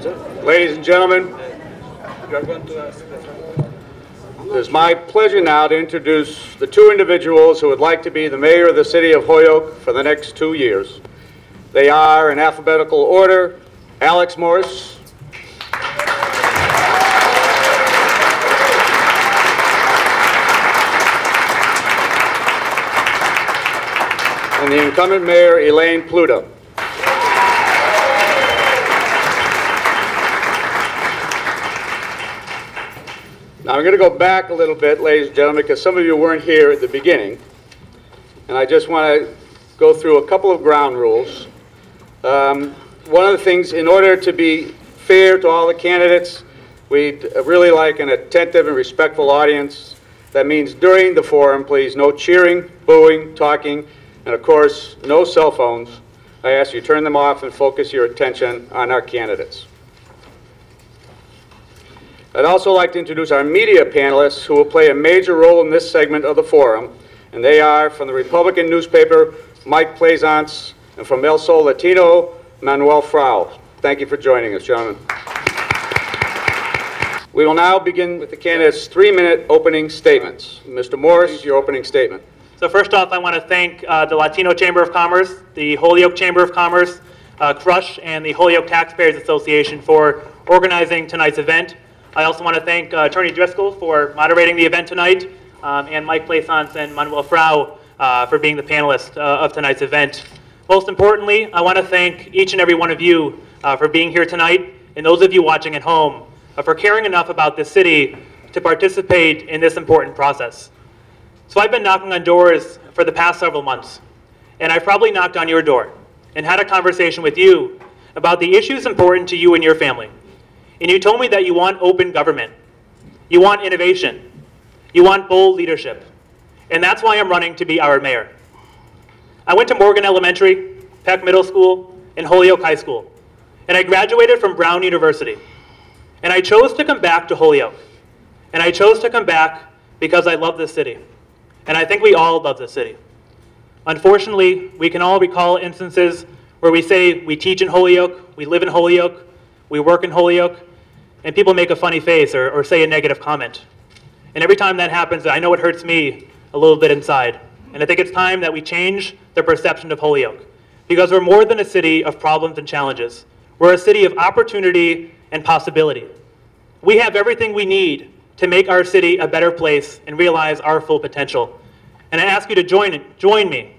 Ladies and gentlemen, it is my pleasure now to introduce the two individuals who would like to be the mayor of the city of Holyoke for the next 2 years. They are, in alphabetical order, Alex Morris, and the incumbent mayor, Elaine Pluta. Now I'm going to go back a little bit, ladies and gentlemen, because some of you weren't here at the beginning, and I just want to go through a couple of ground rules. One of the things, in order to be fair to all the candidates, we'd really like an attentive and respectful audience. That means during the forum, please, no cheering, booing, talking, and of course, no cell phones. I ask you turn them off and focus your attention on our candidates. I'd also like to introduce our media panelists who will play a major role in this segment of the forum, and they are from the Republican newspaper, Mike Plaisance, and from El Sol Latino, Manuel Frau. Thank you for joining us, gentlemen. We will now begin with the candidates' 3-minute opening statements. Mr. Morris, your opening statement. So first off, I want to thank the Latino Chamber of Commerce, the Holyoke Chamber of Commerce, Crush, and the Holyoke Taxpayers Association for organizing tonight's event. I also want to thank Attorney Driscoll for moderating the event tonight, and Mike Plaisance and Manuel Frau for being the panelists of tonight's event. Most importantly, I want to thank each and every one of you for being here tonight, and those of you watching at home for caring enough about this city to participate in this important process. So I've been knocking on doors for the past several months, and I've probably knocked on your door and had a conversation with you about the issues important to you and your family. And you told me that you want open government, you want innovation, you want bold leadership, and that's why I'm running to be our mayor. I went to Morgan Elementary, Peck Middle School, and Holyoke High School, and I graduated from Brown University. And I chose to come back to Holyoke, and I chose to come back because I love this city, and I think we all love this city. Unfortunately, we can all recall instances where we say we teach in Holyoke, we live in Holyoke, we work in Holyoke, and people make a funny face or say a negative comment. And every time that happens, I know it hurts me a little bit inside. And I think it's time that we change the perception of Holyoke, because we're more than a city of problems and challenges. We're a city of opportunity and possibility. We have everything we need to make our city a better place and realize our full potential. And I ask you to join me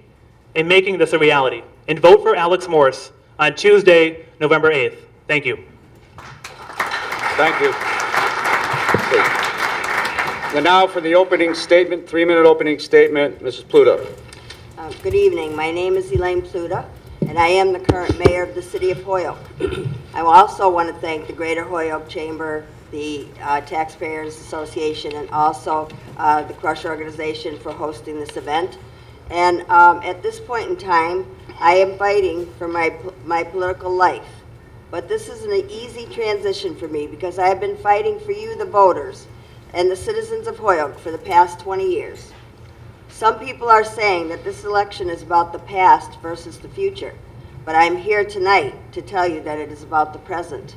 in making this a reality and vote for Alex Morris on Tuesday, November 8th. Thank you. Thank you. And now for the opening statement, 3-minute opening statement, Mrs. Pluta. Good evening. My name is Elaine Pluta, and I am the current mayor of the city of Holyoke. I also want to thank the Greater Holyoke Chamber, the Taxpayers Association, and also the Crush organization for hosting this event. And at this point in time, I am fighting for my political life. But this isn't an easy transition for me because I have been fighting for you, the voters, and the citizens of Holyoke for the past 20 years. Some people are saying that this election is about the past versus the future, but I'm here tonight to tell you that it is about the present.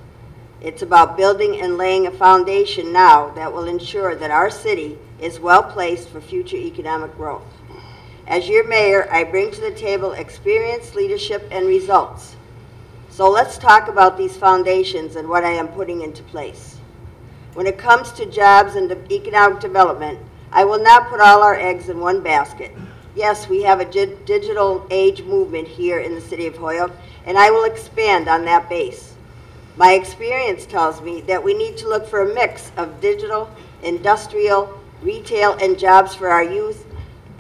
It's about building and laying a foundation now that will ensure that our city is well placed for future economic growth. As your mayor, I bring to the table experience, leadership, and results. So let's talk about these foundations and what I am putting into place. When it comes to jobs and economic development, I will not put all our eggs in one basket. Yes, we have a digital age movement here in the city of Holyoke, and I will expand on that base. My experience tells me that we need to look for a mix of digital, industrial, retail, and jobs for our youth,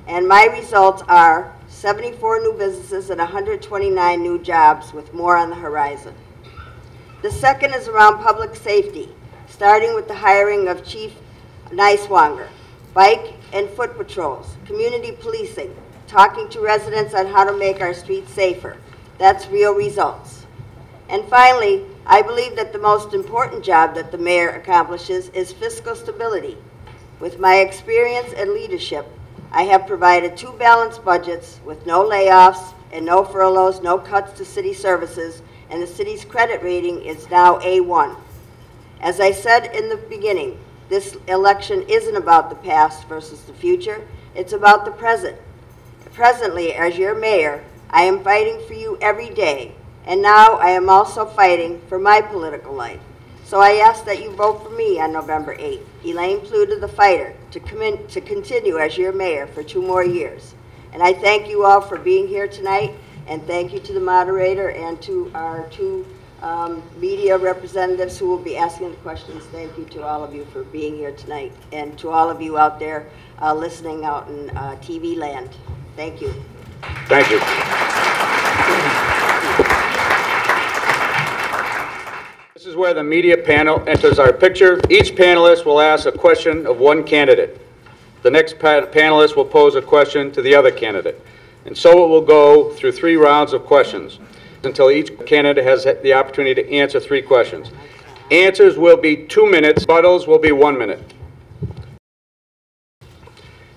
and my results are 74 new businesses and 129 new jobs, with more on the horizon. The second is around public safety, starting with the hiring of Chief Niswanger, bike and foot patrols, community policing, talking to residents on how to make our streets safer. That's real results. And finally, I believe that the most important job that the mayor accomplishes is fiscal stability. With my experience and leadership, I have provided 2 balanced budgets with no layoffs and no furloughs, no cuts to city services, and the city's credit rating is now A1. As I said in the beginning, this election isn't about the past versus the future. It's about the present. Presently, as your mayor, I am fighting for you every day, and now I am also fighting for my political life. So I ask that you vote for me on November 8th, Elaine Pluta, the fighter, to continue as your mayor for 2 more years. And I thank you all for being here tonight, and thank you to the moderator and to our 2 media representatives who will be asking the questions. Thank you to all of you for being here tonight, and to all of you out there listening out in TV land. Thank you. Thank you. This is where the media panel enters our picture. Each panelist will ask a question of one candidate. The next panelist will pose a question to the other candidate. And so it will go through 3 rounds of questions until each candidate has the opportunity to answer 3 questions. Answers will be 2 minutes, rebuttals will be 1 minute.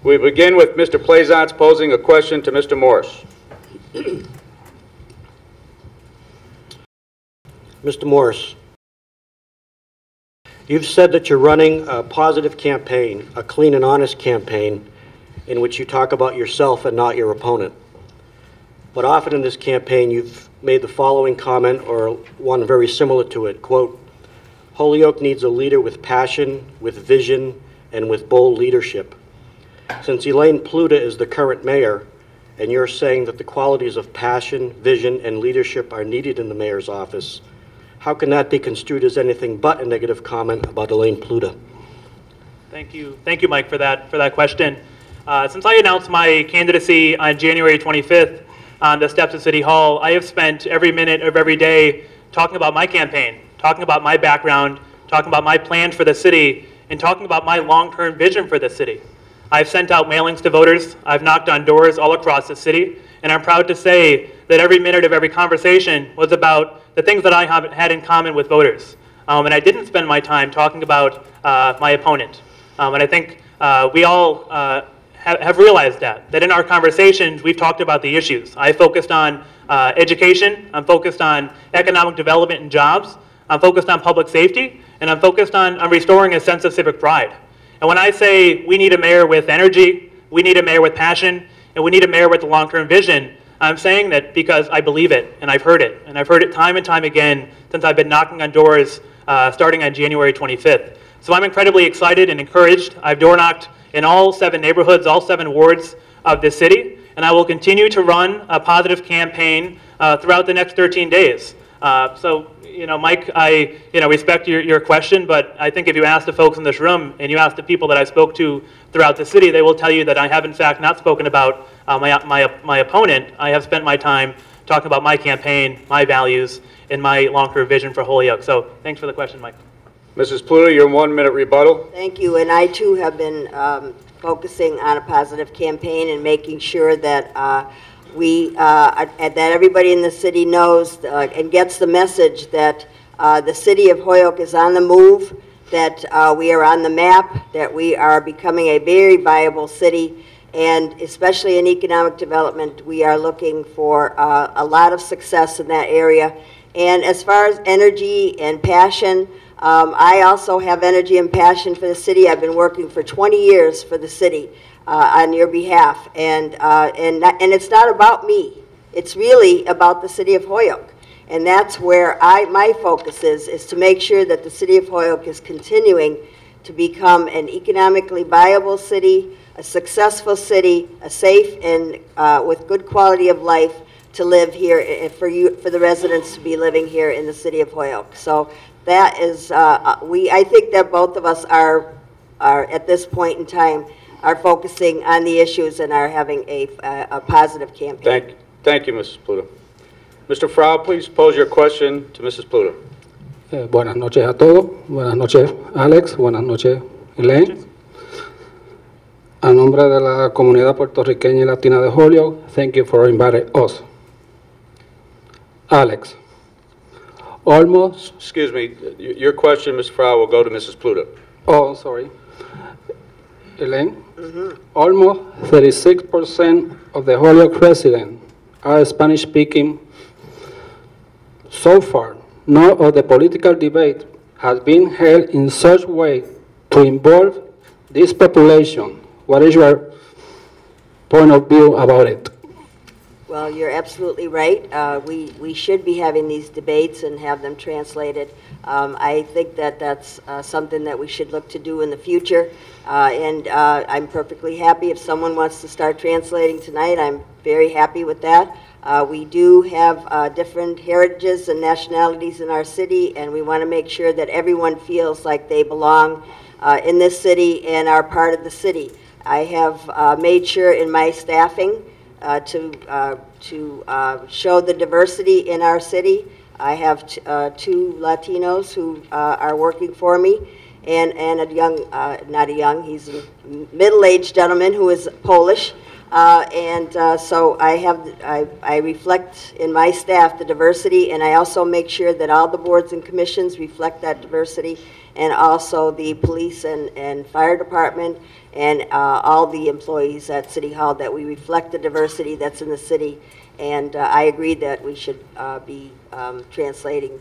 We begin with Mr. Plaisance posing a question to Mr. Morris. Mr. Morris, you've said that you're running a positive campaign, a clean and honest campaign, in which you talk about yourself and not your opponent. But often in this campaign, you've made the following comment, or one very similar to it, quote, Holyoke needs a leader with passion, with vision, and with bold leadership. Since Elaine Pluta is the current mayor, and you're saying that the qualities of passion, vision, and leadership are needed in the mayor's office, how can that be construed as anything but a negative comment about Elaine Pluta? Thank you, Mike, for that question. Since I announced my candidacy on January 25th on the steps of City Hall, I have spent every minute of every day talking about my campaign, talking about my background, talking about my plans for the city, and talking about my long-term vision for the city. I've sent out mailings to voters, I've knocked on doors all across the city, and I'm proud to say that every minute of every conversation was about the things that I had in common with voters. And I didn't spend my time talking about my opponent. And I think we all have realized that in our conversations, we've talked about the issues. I focused on education, I'm focused on economic development and jobs, I'm focused on public safety, and I'm focused on restoring a sense of civic pride. And when I say we need a mayor with energy, we need a mayor with passion, and we need a mayor with a long-term vision, I'm saying that because I believe it, and I've heard it. And I've heard it time and time again since I've been knocking on doors starting on January 25th. So I'm incredibly excited and encouraged. I've door knocked in all 7 neighborhoods, all 7 wards of the city, and I will continue to run a positive campaign throughout the next 13 days. So, Mike, I respect your question, but I think if you ask the folks in this room and you ask the people that I spoke to throughout the city, they will tell you that I have in fact not spoken about my opponent. I have spent my time talking about my campaign, my values, and my long-term vision for Holyoke. So thanks for the question, Mike. Mrs. Pluta, your 1-minute rebuttal. Thank you, and I too have been focusing on a positive campaign and making sure that that everybody in the city knows and gets the message that the city of Holyoke is on the move, that we are on the map, that we are becoming a very viable city, and especially in economic development, we are looking for a lot of success in that area. And as far as energy and passion, I also have energy and passion for the city. I've been working for 20 years for the city on your behalf, and it's not about me. It's really about the city of Holyoke, and that's where my focus is to make sure that the city of Holyoke is continuing to become an economically viable city, a successful city, a safe and with good quality of life to live here, for the residents to be living here in the city of Holyoke. So that is, I think that both of us are at this point in time are focusing on the issues and are having a positive campaign. Thank you, Mrs. Pluta. Mr. Frau, please pose your question to Mrs. Pluta. Buenas noches a todos. Buenas noches, Alex. Buenas noches, Elaine. A nombre de la comunidad puertorriqueña y latina de Holyoke, thank you for inviting us. Alex, almost... Excuse me, your question, Mr. Frau, will go to Mrs. Pluta. Oh, sorry. Elaine, almost 36% of the Holyoke residents are Spanish-speaking So far, none of the political debate has been held in such way to involve this population. What is your point of view about it? Well, you're absolutely right. We should be having these debates and have them translated. I think that that's something that we should look to do in the future. And I'm perfectly happy if someone wants to start translating tonight. I'm very happy with that. We do have different heritages and nationalities in our city, and we want to make sure that everyone feels like they belong in this city and are part of the city. I have made sure in my staffing to show the diversity in our city. I have two Latinos who are working for me, and a young, not a young, he's a middle-aged gentleman who is Polish. So I reflect in my staff the diversity, and I also make sure that all the boards and commissions reflect that diversity, and also the police and fire department and all the employees at City Hall, that we reflect the diversity that's in the city. And I agree that we should be translating,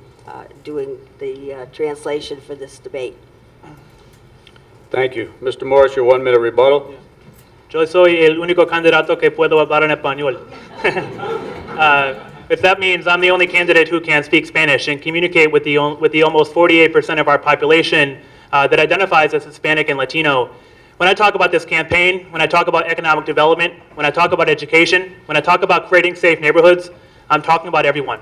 doing the translation for this debate. Thank you. Mr. Morris, your 1 minute rebuttal. Yo soy el único candidato que puedo hablar en español. If that means I'm the only candidate who can speak Spanish and communicate with the almost 48% of our population that identifies as Hispanic and Latino. When I talk about this campaign, when I talk about economic development, when I talk about education, when I talk about creating safe neighborhoods, I'm talking about everyone.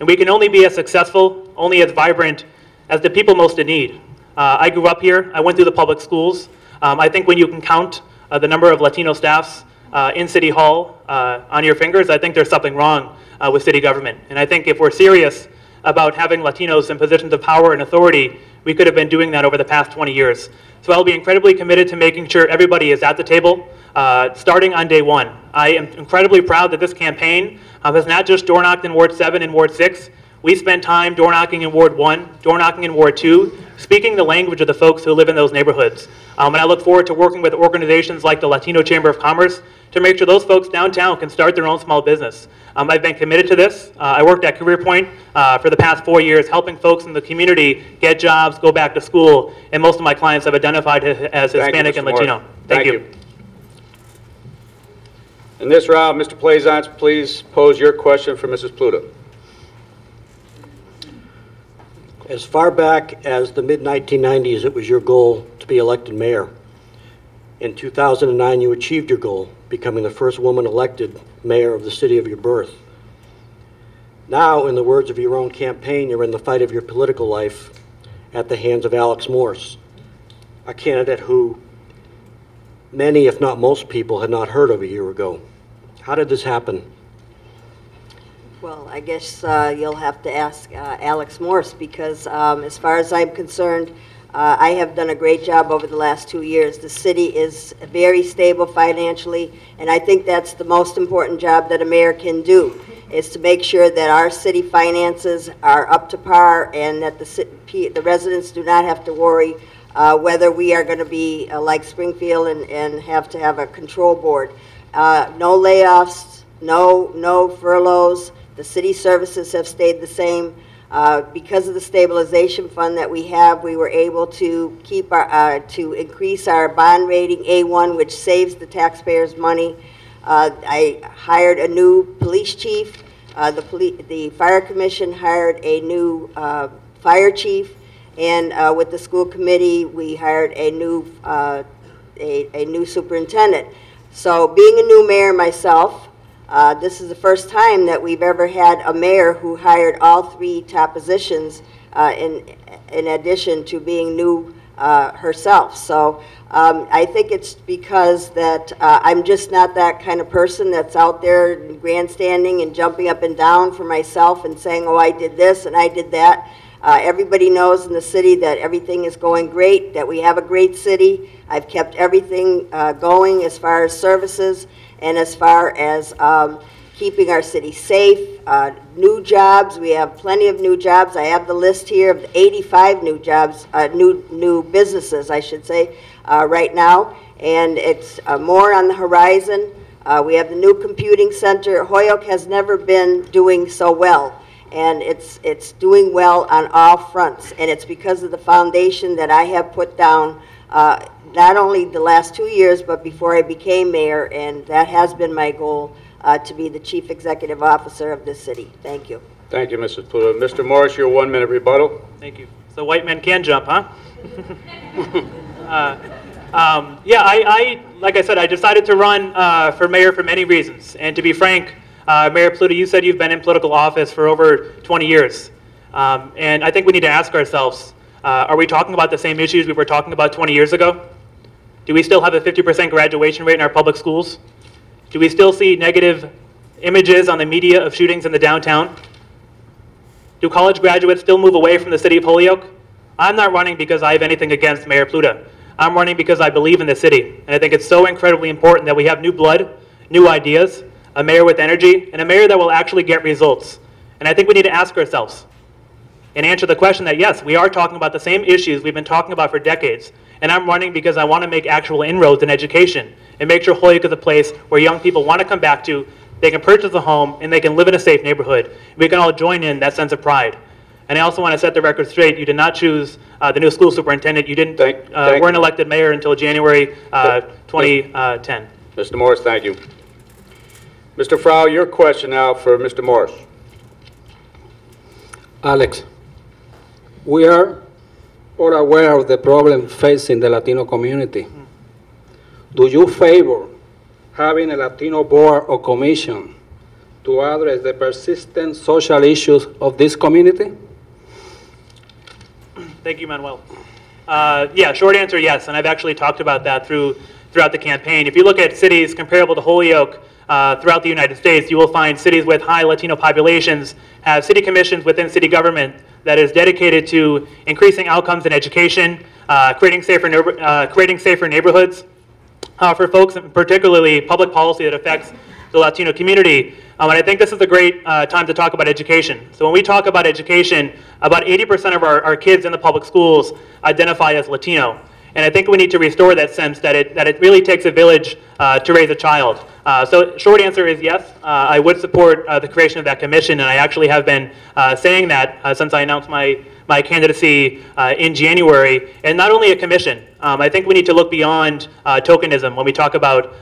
And we can only be as successful, only as vibrant as the people most in need. I grew up here. I went through the public schools. I think when you can count the number of Latino staffs in City Hall on your fingers, I think there's something wrong with city government. And I think if we're serious about having Latinos in positions of power and authority, we could have been doing that over the past 20 years. So I'll be incredibly committed to making sure everybody is at the table, starting on day one. I am incredibly proud that this campaign has not just door knocked in Ward 7 and Ward 6. We spent time door knocking in Ward 1, door knocking in Ward 2, speaking the language of the folks who live in those neighborhoods. And I look forward to working with organizations like the Latino Chamber of Commerce to make sure those folks downtown can start their own small business. I've been committed to this. I worked at Career Point for the past 4 years, helping folks in the community get jobs, go back to school, and most of my clients have identified as Hispanic and Latino. Thank you. In this round, Mr. Plaisance, please pose your question for Mrs. Pluta. As far back as the mid-1990s, it was your goal to be elected mayor. In 2009, you achieved your goal, becoming the first woman elected mayor of the city of your birth. Now, in the words of your own campaign, you're in the fight of your political life at the hands of Alex Morse, a candidate who many, if not most people, had not heard of a year ago. How did this happen? Well, I guess you'll have to ask Alex Morse, because as far as I'm concerned, I have done a great job over the last 2 years. The city is very stable financially, and I think that's the most important job that a mayor can do, is to make sure that our city finances are up to par and that the residents do not have to worry whether we are going to be like Springfield and have to have a control board. No layoffs, no furloughs. The city services have stayed the same. Because of the stabilization fund that we have, we were able to keep our, to increase our bond rating A1, which saves the taxpayers money. I hired a new police chief. The fire commission hired a new fire chief, and with the school committee, we hired a new superintendent. So, being a new mayor myself, this is the first time that we've ever had a mayor who hired all 3 top positions in addition to being new herself. So I think it's because that I'm just not that kind of person that's out there grandstanding and jumping up and down for myself and saying, oh, I did this and I did that. Everybody knows in the city that everything is going great, that we have a great city. I've kept everything going as far as services and as far as keeping our city safe. New jobs, we have plenty of new jobs. I have the list here of 85 new jobs, new businesses, I should say, right now, and it's more on the horizon. We have the new computing center. Holyoke has never been doing so well, and it's doing well on all fronts. And it's because of the foundation that I have put down, not only the last 2 years, but before I became mayor, and that has been my goal, to be the chief executive officer of this city. Thank you. Thank you, Mrs. Pluto. Mr. Morris, your 1 minute rebuttal. Thank you. So white men can jump, huh? Yeah, like I said, I decided to run for mayor for many reasons. And to be frank, Mayor Pluto, you said you've been in political office for over 20 years. And I think we need to ask ourselves, are we talking about the same issues we were talking about 20 years ago? Do we still have a 50% graduation rate in our public schools? Do we still see negative images on the media of shootings in the downtown? Do college graduates still move away from the city of Holyoke? I'm not running because I have anything against Mayor Pluto. I'm running because I believe in the city. And I think it's so incredibly important that we have new blood, new ideas, a mayor with energy, and a mayor that will actually get results. And I think we need to ask ourselves and answer the question that, yes, we are talking about the same issues we've been talking about for decades. And I'm running because I want to make actual inroads in education and make sure Holyoke is a place where young people want to come back to, they can purchase a home, and they can live in a safe neighborhood. We can all join in that sense of pride. And I also want to set the record straight. You did not choose the new school superintendent. You didn't weren't elected mayor until January 2010. Mr. Morris, thank you. Mr. Frau, your question now for Mr. Morris. Alex, we are all aware of the problem facing the Latino community. Do you favor having a Latino board or commission to address the persistent social issues of this community? Thank you, Manuel. Yeah, short answer, yes, and I've actually talked about that throughout the campaign. If you look at cities comparable to Holyoke throughout the United States, you will find cities with high Latino populations have city commissions within city government that is dedicated to increasing outcomes in education, creating safer neighborhoods for folks, and particularly public policy that affects the Latino community. And I think this is a great time to talk about education. So when we talk about education, about 80% of our kids in the public schools identify as Latino. And I think we need to restore that sense that it really takes a village to raise a child. So short answer is yes, I would support the creation of that commission, and I actually have been saying that since I announced my candidacy in January. And not only a commission, I think we need to look beyond tokenism when we talk about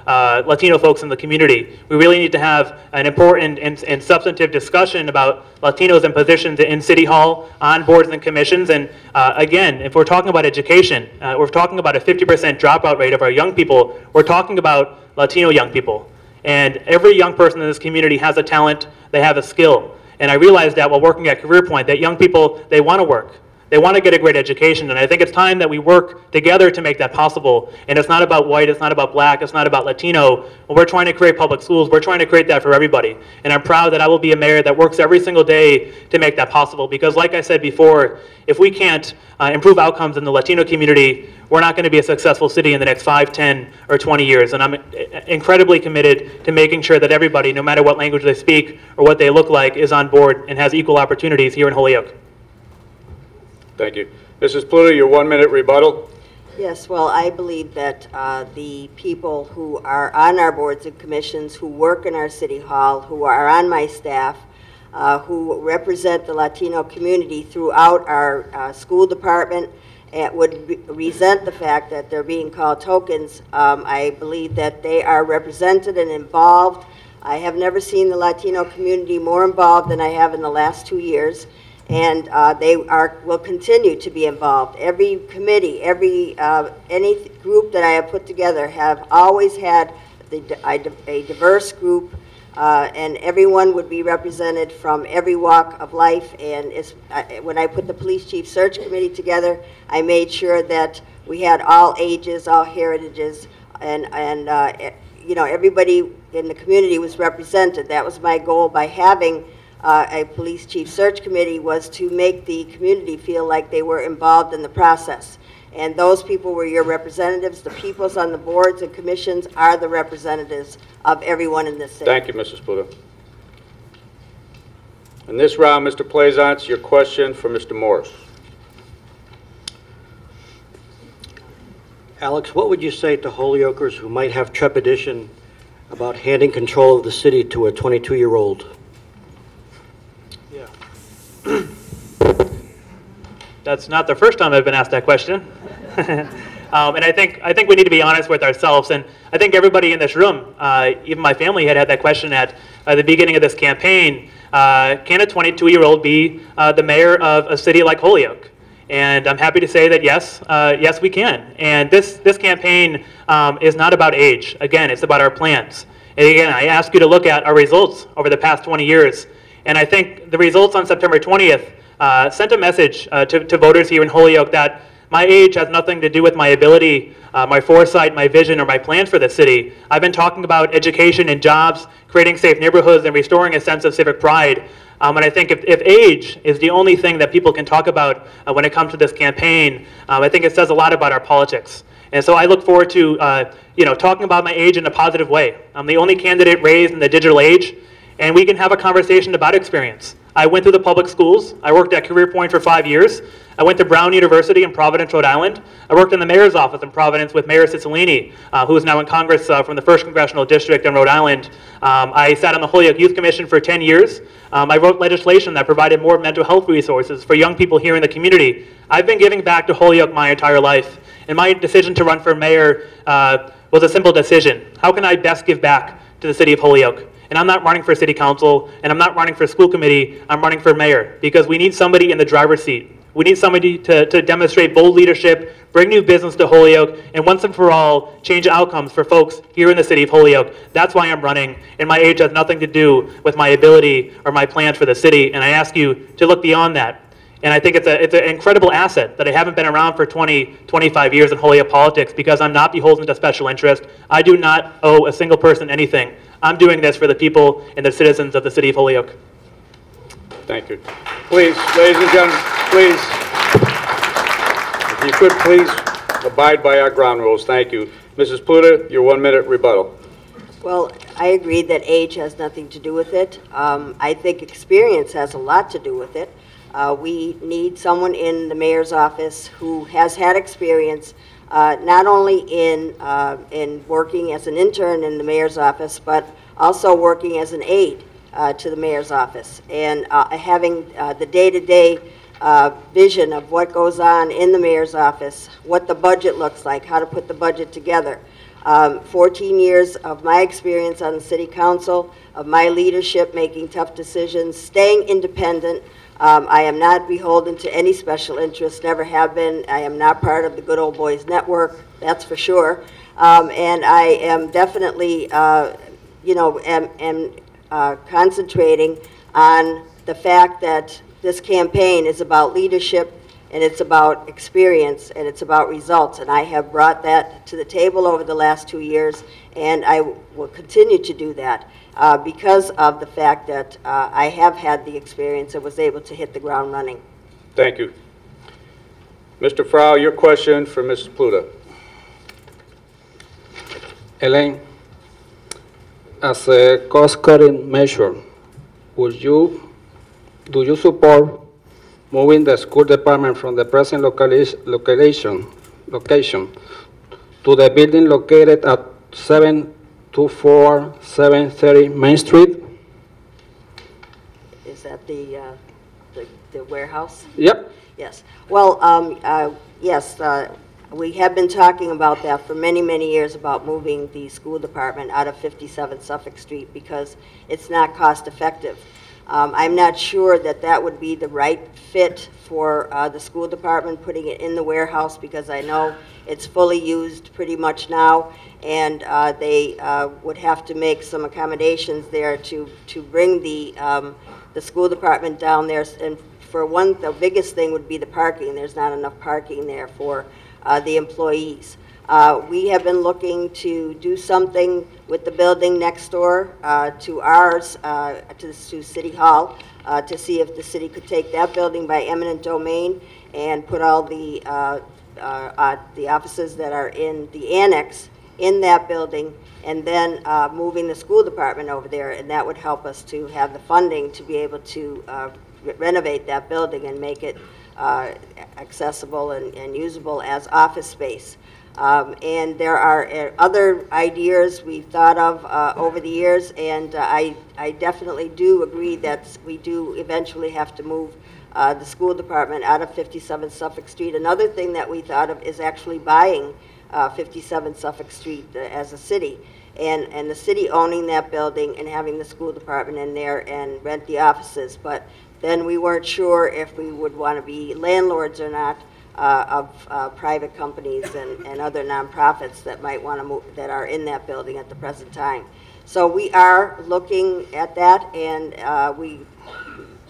Latino folks in the community. We really need to have an important and substantive discussion about Latinos in positions in City Hall, on boards and commissions. And again, if we're talking about education, we're talking about a 50% dropout rate of our young people. We're talking about Latino young people. And every young person in this community has a talent, they have a skill. And I realized that while working at Career Point, that young people, they want to work. They want to get a great education, and I think it's time that we work together to make that possible. And it's not about white, it's not about black, it's not about Latino. When we're trying to create public schools, we're trying to create that for everybody. And I'm proud that I will be a mayor that works every single day to make that possible. Because like I said before, if we can't improve outcomes in the Latino community, we're not going to be a successful city in the next 5, 10, or 20 years. And I'm incredibly committed to making sure that everybody, no matter what language they speak or what they look like, is on board and has equal opportunities here in Holyoke. Thank you. Mrs. Pluto, your 1 minute rebuttal. Yes, well, I believe that the people who are on our boards and commissions, who work in our city hall, who are on my staff, who represent the Latino community throughout our school department, would resent the fact that they're being called tokens. I believe that they are represented and involved. I have never seen the Latino community more involved than I have in the last 2 years. And they will continue to be involved. Every committee, any group that I have put together have always had a diverse group, and everyone would be represented from every walk of life. And when I put the police chief search committee together, I made sure that we had all ages, all heritages, and you know, everybody in the community was represented. That was my goal by having a police chief search committee, was to make the community feel like they were involved in the process. And those people were your representatives. The peoples on the boards and commissions are the representatives of everyone in this city. Thank you, Mrs. Pluto. In this round, Mr. Plaisance, your question for Mr. Morris. Alex, what would you say to Holyokers who might have trepidation about handing control of the city to a 22-year-old? That's not the first time I've been asked that question. And I think we need to be honest with ourselves. And I think everybody in this room, even my family, had that question at the beginning of this campaign. Can a 22-year-old be the mayor of a city like Holyoke? And I'm happy to say that yes, yes we can. And this campaign is not about age. Again, it's about our plans. And again, I ask you to look at our results over the past 20 years. And I think the results on September 20th sent a message to voters here in Holyoke that my age has nothing to do with my ability, my foresight, my vision, or my plans for the city. I've been talking about education and jobs, creating safe neighborhoods, and restoring a sense of civic pride. And I think if age is the only thing that people can talk about when it comes to this campaign, I think it says a lot about our politics. And so I look forward to talking about my age in a positive way. I'm the only candidate raised in the digital age, and we can have a conversation about experience. I went through the public schools. I worked at Career Point for 5 years. I went to Brown University in Providence, Rhode Island. I worked in the mayor's office in Providence with Mayor Cicilline, who is now in Congress from the 1st Congressional District in Rhode Island. I sat on the Holyoke Youth Commission for 10 years. I wrote legislation that provided more mental health resources for young people here in the community. I've been giving back to Holyoke my entire life. And my decision to run for mayor was a simple decision. How can I best give back to the city of Holyoke? And I'm not running for city council, and I'm not running for school committee, I'm running for mayor, because we need somebody in the driver's seat. We need somebody to demonstrate bold leadership, bring new business to Holyoke, and once and for all, change outcomes for folks here in the city of Holyoke. That's why I'm running, and my age has nothing to do with my ability or my plans for the city, and I ask you to look beyond that. And I think it's an incredible asset that I haven't been around for 20, 25 years in Holyoke politics, because I'm not beholden to special interest. I do not owe a single person anything. I'm doing this for the people and the citizens of the city of Holyoke. Thank you. Please, ladies and gentlemen, please, if you could please abide by our ground rules. Thank you. Mrs. Pluta, your 1-minute rebuttal. Well, I agree that age has nothing to do with it. I think experience has a lot to do with it. We need someone in the mayor's office who has had experience not only in working as an intern in the mayor's office, but also working as an aide to the mayor's office, and having the day-to-day vision of what goes on in the mayor's office, what the budget looks like, how to put the budget together. 14 years of my experience on the city council, of my leadership, making tough decisions, staying independent. I am not beholden to any special interests, never have been. I am not part of the Good Old Boys Network, that's for sure. And I am definitely, concentrating on the fact that this campaign is about leadership, and it's about experience, and it's about results. And I have brought that to the table over the last 2 years, and I will continue to do that. Because of the fact that I have had the experience and was able to hit the ground running. Thank you. Mr. Frau, your question for Mrs. Pluta. Elaine, as a cost-cutting measure, do you support moving the school department from the present location to the building located at 724, 730 Main Street? Is that the warehouse? Yep. Yes. Well, yes, we have been talking about that for many, many years, about moving the school department out of 57 Suffolk Street because it's not cost effective. I'm not sure that that would be the right fit for the school department, putting it in the warehouse, because I know it's fully used pretty much now, and they would have to make some accommodations there to bring the school department down there. And for one, the biggest thing would be the parking. There's not enough parking there for the employees. We have been looking to do something with the building next door to ours, to City Hall, to see if the city could take that building by eminent domain and put all the offices that are in the annex in that building, and then moving the school department over there, and that would help us to have the funding to be able to renovate that building and make it accessible and usable as office space. And there are other ideas we've thought of over the years, and I definitely do agree that we do eventually have to move the school department out of 57 Suffolk Street. Another thing that we thought of is actually buying 57 Suffolk Street as a city, and the city owning that building and having the school department in there and rent the offices. But then we weren't sure if we would want to be landlords or not of private companies and other nonprofits that might want to move, that are in that building at the present time. So we are looking at that, and we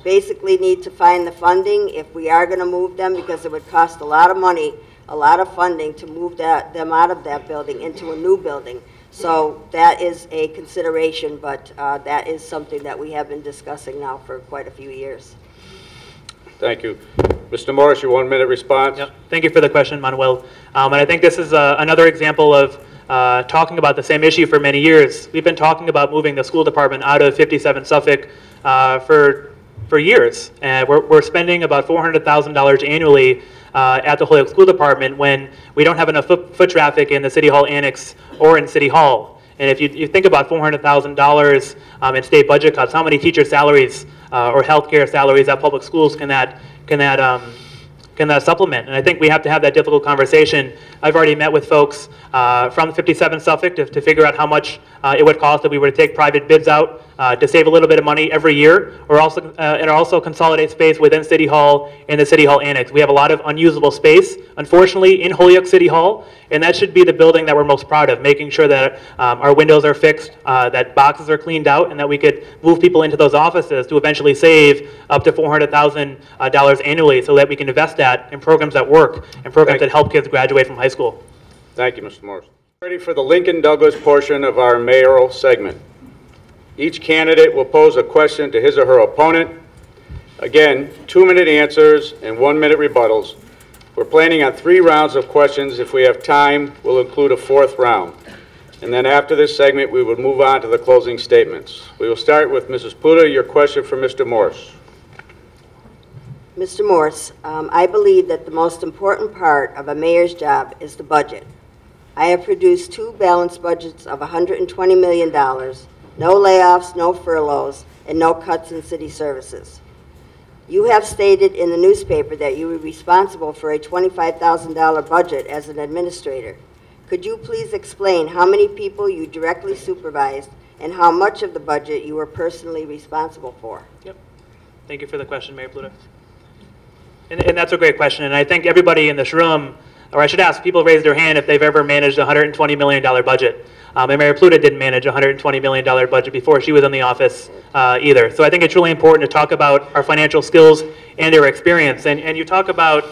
basically need to find the funding if we are going to move them, because it would cost a lot of money, a lot of funding to move them out of that building into a new building. So that is a consideration, but that is something that we have been discussing now for quite a few years. Thank you. Mr. Morris, your 1 minute response. Yep. Thank you for the question, Manuel. And I think this is another example of talking about the same issue for many years. We've been talking about moving the school department out of 57 Suffolk for years. And we're spending about $400,000 annually at the Holyoke School Department when we don't have enough foot traffic in the City Hall Annex or in City Hall. And if you think about $400,000 in state budget cuts, how many teacher salaries or healthcare salaries at public schools can that supplement? And I think we have to have that difficult conversation. I've already met with folks from 57 Suffolk to figure out how much it would cost if we were to take private bids out to save a little bit of money every year, or also consolidate space within City Hall and the City Hall Annex. We have a lot of unusable space, unfortunately, in Holyoke City Hall, and that should be the building that we're most proud of, making sure that our windows are fixed, that boxes are cleaned out, and that we could move people into those offices to eventually save up to $400,000 annually, so that we can invest that in programs that work and programs that help kids graduate from high school. Thank you, Mr. Morris. Ready for the Lincoln Douglas portion of our mayoral segment. Each candidate will pose a question to his or her opponent. Again, 2-minute answers and 1-minute rebuttals. We're planning on 3 rounds of questions. If we have time, we'll include a 4th round. And then after this segment, we will move on to the closing statements. We will start with Mrs. Pluta. Your question for Mr. Morse. Mr. Morse, I believe that the most important part of a mayor's job is the budget. I have produced 2 balanced budgets of $120 million, no layoffs, no furloughs, and no cuts in city services. You have stated in the newspaper that you were responsible for a $25,000 budget as an administrator. Could you please explain how many people you directly supervised and how much of the budget you were personally responsible for? Yep. Thank you for the question, Mayor Pluta. And that's a great question, and I think everybody in this room, or I should ask, people raise their hand if they've ever managed a $120 million budget. And Mayor Pluta didn't manage a $120 million budget before she was in the office either. So I think it's really important to talk about our financial skills and our experience. And you talk about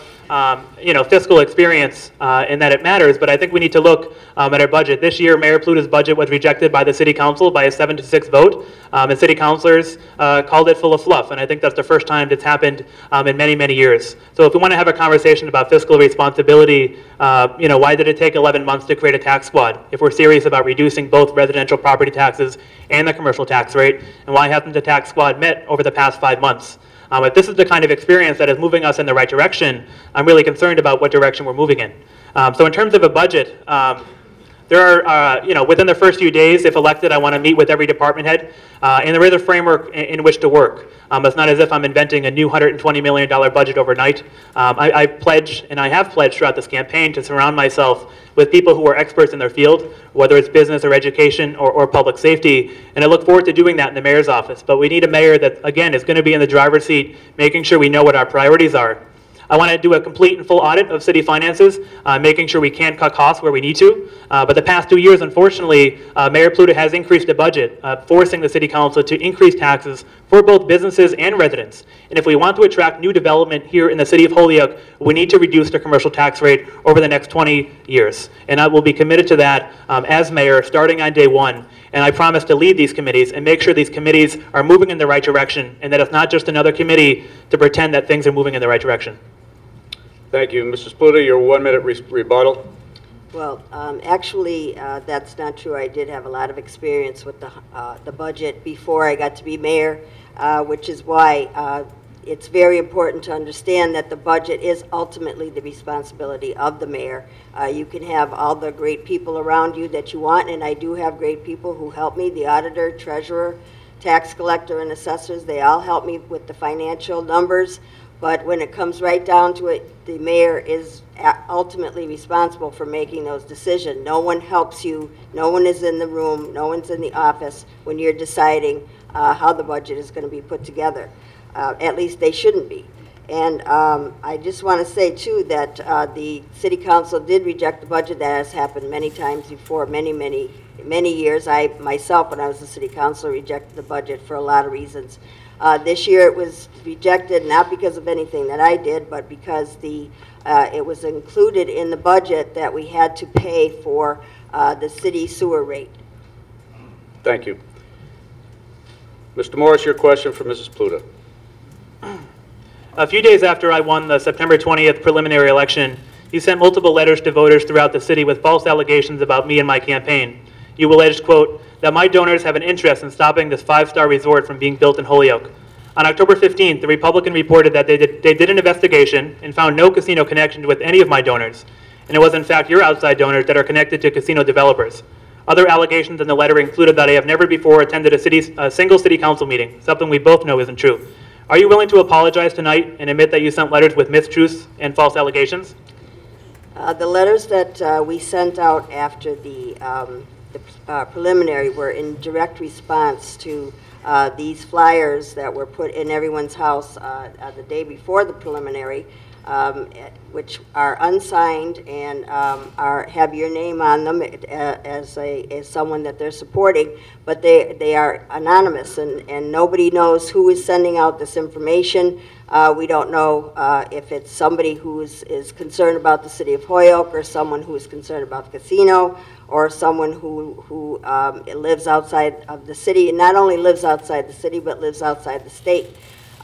fiscal experience and that it matters, but I think we need to look at our budget. This year, Mayor Pluta's budget was rejected by the City Council by a 7-6 vote, and City Councilors called it full of fluff, and I think that's the first time that's happened in many, many years. So if we want to have a conversation about fiscal responsibility, why did it take 11 months to create a tax squad? If we're serious about reducing both residential property taxes and the commercial tax rate, and why hasn't the tax squad met over the past 5 months? If this is the kind of experience that is moving us in the right direction, I'm really concerned about what direction we're moving in. So in terms of a budget, there are, within the first few days, if elected, I want to meet with every department head, and there is a framework in which to work. It's not as if I'm inventing a new $120 million budget overnight. I pledge, and I have pledged throughout this campaign, to surround myself with people who are experts in their field, whether it's business or education or public safety, and I look forward to doing that in the mayor's office. But we need a mayor that, again, is going to be in the driver's seat, making sure we know what our priorities are. I want to do a complete and full audit of city finances, making sure we can cut costs where we need to. But the past 2 years, unfortunately, Mayor Pluta has increased the budget, forcing the City Council to increase taxes for both businesses and residents. And if we want to attract new development here in the city of Holyoke, we need to reduce the commercial tax rate over the next 20 years. And I will be committed to that as mayor, starting on day 1. And I promise to lead these committees and make sure these committees are moving in the right direction, and that it's not just another committee to pretend that things are moving in the right direction. Thank you. Mrs. Pluta, your 1-minute rebuttal. Well, actually, that's not true. I did have a lot of experience with the budget before I got to be mayor, which is why it's very important to understand that the budget is ultimately the responsibility of the mayor. You can have all the great people around you that you want, and I do have great people who help me, the auditor, treasurer, tax collector, and assessors. They all help me with the financial numbers. But when it comes right down to it, the mayor is ultimately responsible for making those decisions. No one helps you, no one is in the room, no one's in the office when you're deciding how the budget is going to be put together. At least they shouldn't be. And I just want to say, too, that the City Council did reject the budget. That has happened many times before, many years. I, myself, when I was the City Council, rejected the budget for a lot of reasons. This year it was rejected not because of anything that I did, but because it was included in the budget that we had to pay for the city sewer rate. Thank you. Mr. Morris, your question for Mrs. Pluta. A few days after I won the September 20th preliminary election, you sent multiple letters to voters throughout the city with false allegations about me and my campaign. You alleged, quote, that my donors have an interest in stopping this 5-star resort from being built in Holyoke. On October 15th, the Republican reported that they did an investigation and found no casino connection with any of my donors. And it was in fact your outside donors that are connected to casino developers. Other allegations in the letter included that I have never before attended a single city council meeting, something we both know isn't true. Are you willing to apologize tonight and admit that you sent letters with mistruths and false allegations? The letters that we sent out after the preliminary were in direct response to these flyers that were put in everyone's house the day before the preliminary, which are unsigned and have your name on them as someone that they're supporting, but they are anonymous, and nobody knows who is sending out this information. We don't know if it's somebody who is concerned about the city of Holyoke, or someone who is concerned about the casino, or someone who lives outside of the city, and not only lives outside the city, but lives outside the state.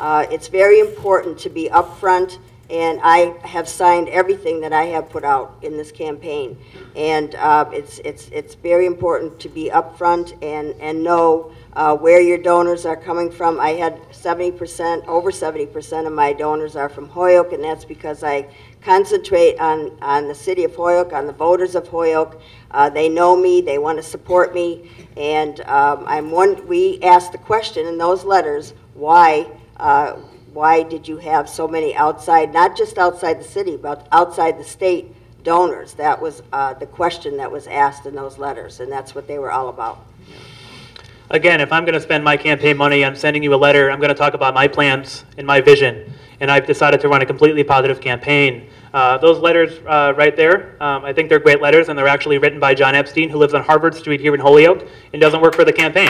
It's very important to be upfront, and I have signed everything that I have put out in this campaign. And it's very important to be upfront and know where your donors are coming from. I had 70%, over 70% of my donors are from Holyoke, and that's because I concentrate on the city of Holyoke, on the voters of Holyoke. They know me, they want to support me, and we asked the question in those letters, why did you have so many outside, not just outside the city, but outside the state donors? That was the question that was asked in those letters, and that's what they were all about. Again, if I'm going to spend my campaign money on sending you a letter, I'm going to talk about my plans and my vision, and I've decided to run a completely positive campaign. Those letters right there, I think they're great letters, and they're actually written by John Epstein, who lives on Harvard Street here in Holyoke and doesn't work for the campaign.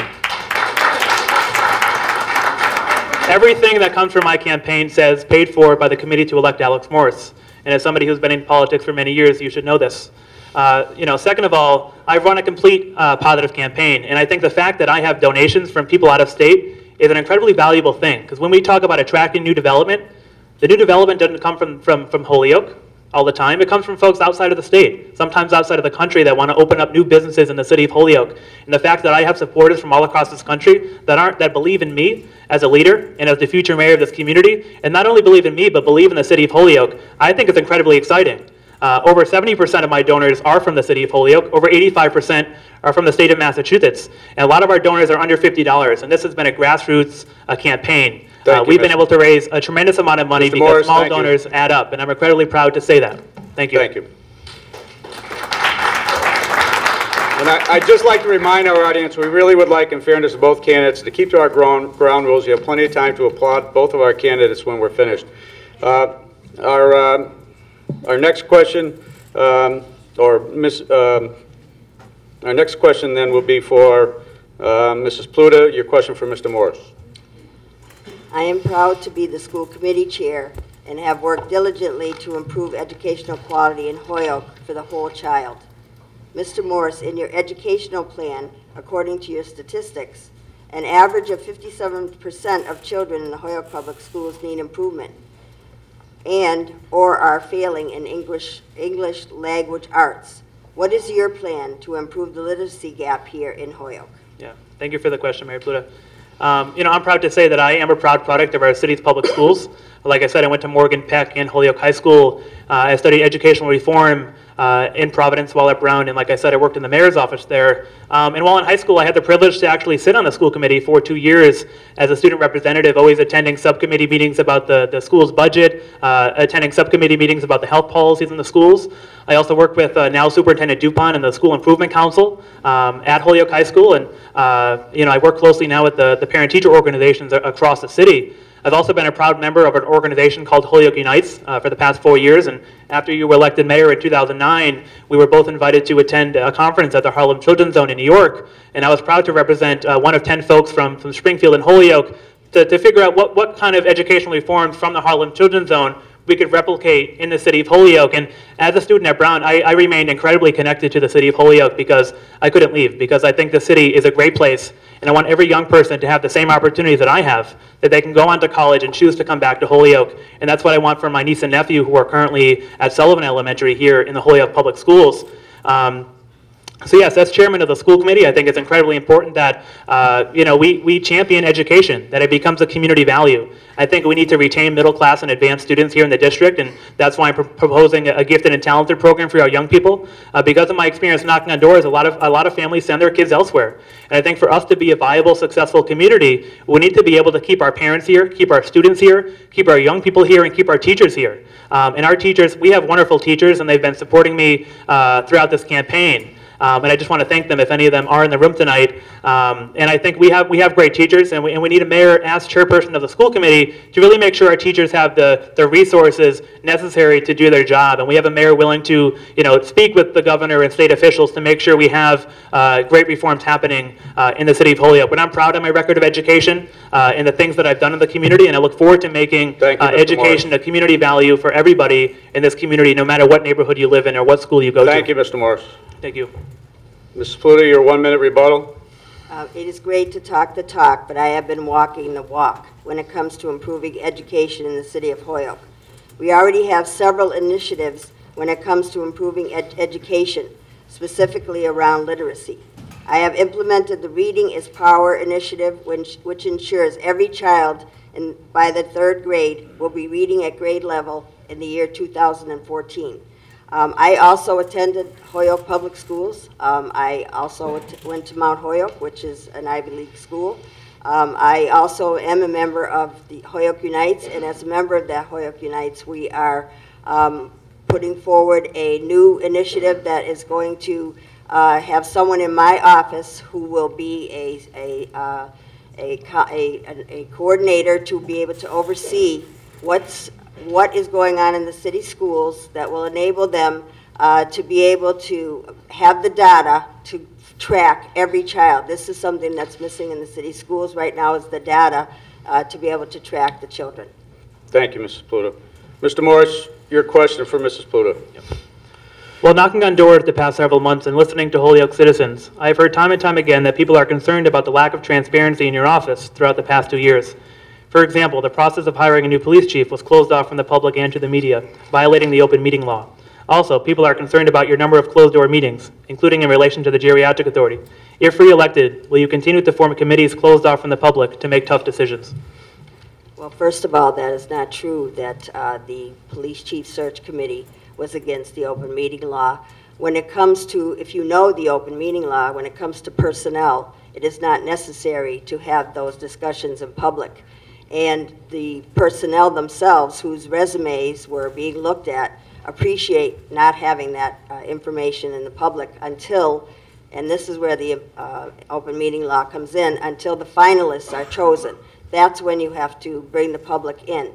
Everything that comes from my campaign says paid for by the committee to elect Alex Morris. And as somebody who's been in politics for many years, you should know this. Second of all, I've run a complete positive campaign. And I think the fact that I have donations from people out of state is an incredibly valuable thing. Because when we talk about attracting new development, the new development doesn't come from Holyoke all the time. It comes from folks outside of the state, sometimes outside of the country, that want to open up new businesses in the city of Holyoke. And the fact that I have supporters from all across this country that believe in me as a leader and as the future mayor of this community, and not only believe in me, but believe in the city of Holyoke, I think it's incredibly exciting. Over 70% of my donors are from the city of Holyoke. Over 85% are from the state of Massachusetts. And a lot of our donors are under $50, and this has been a grassroots campaign. We've been able to raise a tremendous amount of money because small donors add up, and I'm incredibly proud to say that. Thank you. Thank you. And I'd just like to remind our audience, we really would like, in fairness to both candidates, to keep to our ground rules. You have plenty of time to applaud both of our candidates when we're finished. Our next question, our next question then will be for Mrs. Pluta. Your question for Mr. Morris. I am proud to be the school committee chair and have worked diligently to improve educational quality in Holyoke for the whole child. Mr. Morris, in your educational plan, according to your statistics, an average of 57% of children in the Holyoke Public Schools need improvement or are failing in English language arts. What is your plan to improve the literacy gap here in Holyoke? Yeah, thank you for the question, Mayor Pluta. I'm proud to say that I am a proud product of our city's public schools. Like I said, I went to Morgan Peck and Holyoke High School. I studied educational reform in Providence while at Brown, and like I said, I worked in the mayor's office there. And while in high school, I had the privilege to actually sit on the school committee for 2 years as a student representative, always attending subcommittee meetings about the school's budget, attending subcommittee meetings about the health policies in the schools. I also worked with now Superintendent Dupont and the School Improvement Council at Holyoke High School, and I work closely now with the parent-teacher organizations across the city. I've also been a proud member of an organization called Holyoke Unites for the past 4 years, and after you were elected mayor in 2009, we were both invited to attend a conference at the Harlem Children's Zone in New York, and I was proud to represent one of 10 folks from Springfield and Holyoke to figure out what kind of educational reforms from the Harlem Children's Zone we could replicate in the city of Holyoke. And as a student at Brown, I remained incredibly connected to the city of Holyoke because I couldn't leave, because I think the city is a great place, and I want every young person to have the same opportunities that I have, that they can go on to college and choose to come back to Holyoke. And that's what I want for my niece and nephew who are currently at Sullivan Elementary here in the Holyoke Public Schools. So yes, as chairman of the school committee, I think it's incredibly important that we champion education, that it becomes a community value. I think we need to retain middle class and advanced students here in the district, and that's why I'm proposing a gifted and talented program for our young people. Because of my experience knocking on doors, a lot of families send their kids elsewhere. And I think for us to be a viable, successful community, we need to be able to keep our parents here, keep our students here, keep our young people here, and keep our teachers here. And our teachers, we have wonderful teachers, and they've been supporting me throughout this campaign. And I just want to thank them if any of them are in the room tonight. And I think we have great teachers, and we need a mayor as chairperson of the school committee to really make sure our teachers have the resources necessary to do their job. And we have a mayor willing to speak with the governor and state officials to make sure we have great reforms happening in the city of Holyoke. But I'm proud of my record of education and the things that I've done in the community, and I look forward to making education a community value for everybody in this community, no matter what neighborhood you live in or what school you go to. Thank you, Mr. Morris. Thank you. Mrs. Pluta, your 1 minute rebuttal. It is great to talk the talk, but I have been walking the walk when it comes to improving education in the city of Holyoke. We already have several initiatives when it comes to improving education, specifically around literacy. I have implemented the Reading is Power initiative, which ensures every child by the 3rd grade will be reading at grade level in the year 2014. I also attended Holyoke Public Schools. I also went to Mount Holyoke, which is an Ivy League school. I also am a member of the Holyoke Unites, and as a member of that Holyoke Unites, we are putting forward a new initiative that is going to have someone in my office who will be a coordinator to be able to oversee what is going on in the city schools that will enable them to be able to have the data to track every child. This is something that's missing in the city schools right now, is the data to be able to track the children. Thank you, Mrs. Pluta. Mr. Morris, your question for Mrs. Pluta. Yep. Well, knocking on doors the past several months and listening to Holyoke citizens, I've heard time and time again that people are concerned about the lack of transparency in your office throughout the past 2 years. For example, the process of hiring a new police chief was closed off from the public and to the media, violating the open meeting law. Also, people are concerned about your number of closed-door meetings, including in relation to the Geriatric Authority. If re-elected, will you continue to form committees closed off from the public to make tough decisions? Well, first of all, that is not true that the Police Chief Search Committee was against the open meeting law. When it comes to, if you know the open meeting law, when it comes to personnel, it is not necessary to have those discussions in public. And the personnel themselves, whose resumes were being looked at, appreciate not having that information in the public until, and this is where the open meeting law comes in, until the finalists are chosen. That's when you have to bring the public in.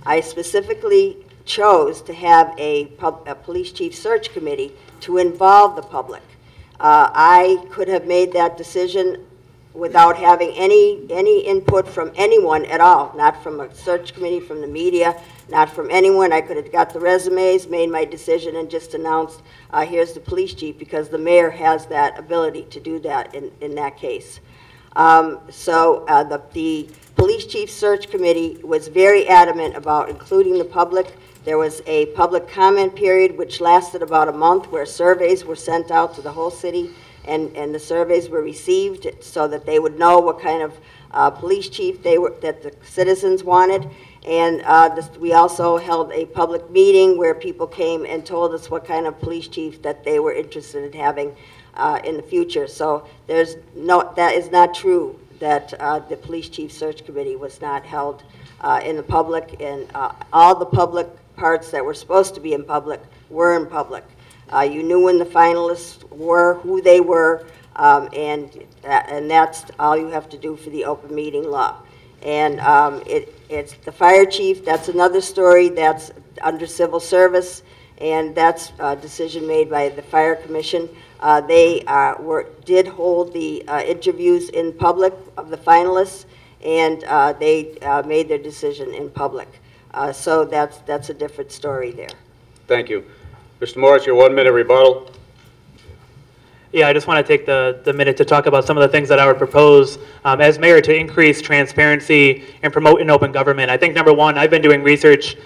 I specifically chose to have a police chief search committee to involve the public. I could have made that decision without having any input from anyone at all, not from a search committee, from the media, not from anyone. I could have got the resumes, made my decision, and just announced, here's the police chief, because the mayor has that ability to do that in that case. The police chief search committee was very adamant about including the public. There was a public comment period which lasted about a month, where surveys were sent out to the whole city, and the surveys were received so that they would know what kind of police chief that the citizens wanted. And we also held a public meeting where people came and told us what kind of police chief that they were interested in having in the future. So that is not true that the police chief search committee was not held in the public, and all the public parts that were supposed to be in public were in public. You knew when the finalists were, who they were, and that's all you have to do for the open meeting law. And it's the fire chief, that's another story, that's under civil service, and that's a decision made by the fire commission. They did hold the interviews in public of the finalists, and they made their decision in public. So that's a different story there. Thank you. Mr. Morris, your 1 minute rebuttal. Yeah, I just want to take the minute to talk about some of the things that I would propose as mayor to increase transparency and promote an open government. I think number one, I've been doing research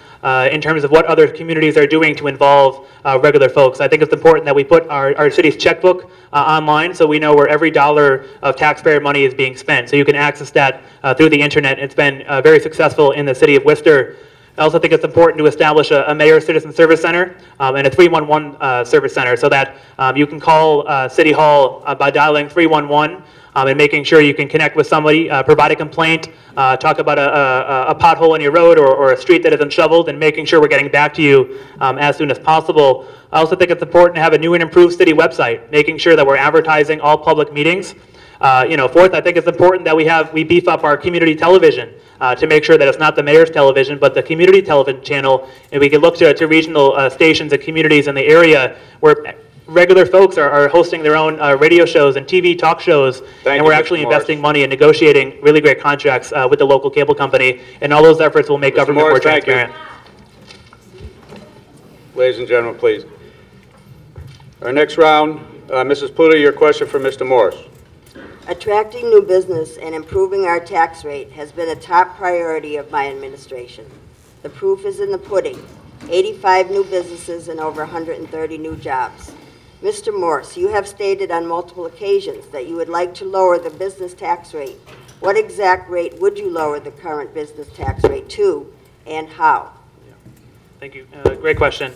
in terms of what other communities are doing to involve regular folks. I think it's important that we put our city's checkbook online so we know where every dollar of taxpayer money is being spent. So you can access that through the internet. It's been very successful in the city of Worcester. I also think it's important to establish a Mayor Citizen Service Center and a 311 service center so that you can call City Hall by dialing 311 and making sure you can connect with somebody, provide a complaint, talk about a pothole in your road or a street that isn't shoveled, and making sure we're getting back to you as soon as possible. I also think it's important to have a new and improved city website, making sure that we're advertising all public meetings. Fourth, I think it's important that we beef up our community television to make sure that it's not the mayor's television, but the community television channel, and we can look to regional stations and communities in the area where regular folks are hosting their own radio shows and TV talk shows, and we're actually investing money and negotiating really great contracts with the local cable company, and all those efforts will make government more transparent. Ladies and gentlemen, please. Our next round, Mrs. Pluta, your question for Mr. Morris. Attracting new business and improving our tax rate has been a top priority of my administration. The proof is in the pudding. 85 new businesses and over 130 new jobs. Mr. Morse, you have stated on multiple occasions that you would like to lower the business tax rate. What exact rate would you lower the current business tax rate to, and how? Thank you. Great question.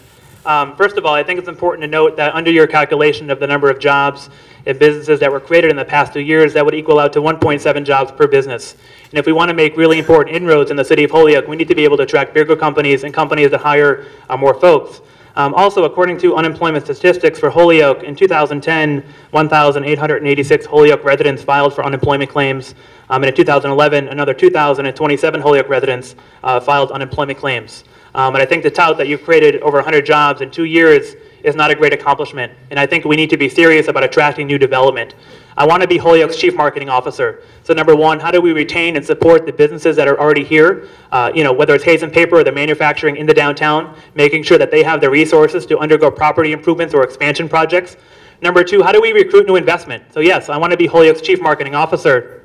First of all, I think it's important to note that under your calculation of the number of jobs and businesses that were created in the past 2 years, that would equal out to 1.7 jobs per business. And if we want to make really important inroads in the city of Holyoke, we need to be able to attract bigger companies and companies that hire more folks. Also, according to unemployment statistics for Holyoke, in 2010, 1,886 Holyoke residents filed for unemployment claims. And in 2011, another 2,027 Holyoke residents filed unemployment claims. And I think to tout that you've created over 100 jobs in 2 years is not a great accomplishment. And I think we need to be serious about attracting new development. I want to be Holyoke's Chief Marketing Officer. So number one, how do we retain and support the businesses that are already here? Whether it's Hayes and Paper or the manufacturing in the downtown, making sure that they have the resources to undergo property improvements or expansion projects. Number two, how do we recruit new investment? So yes, I want to be Holyoke's Chief Marketing Officer.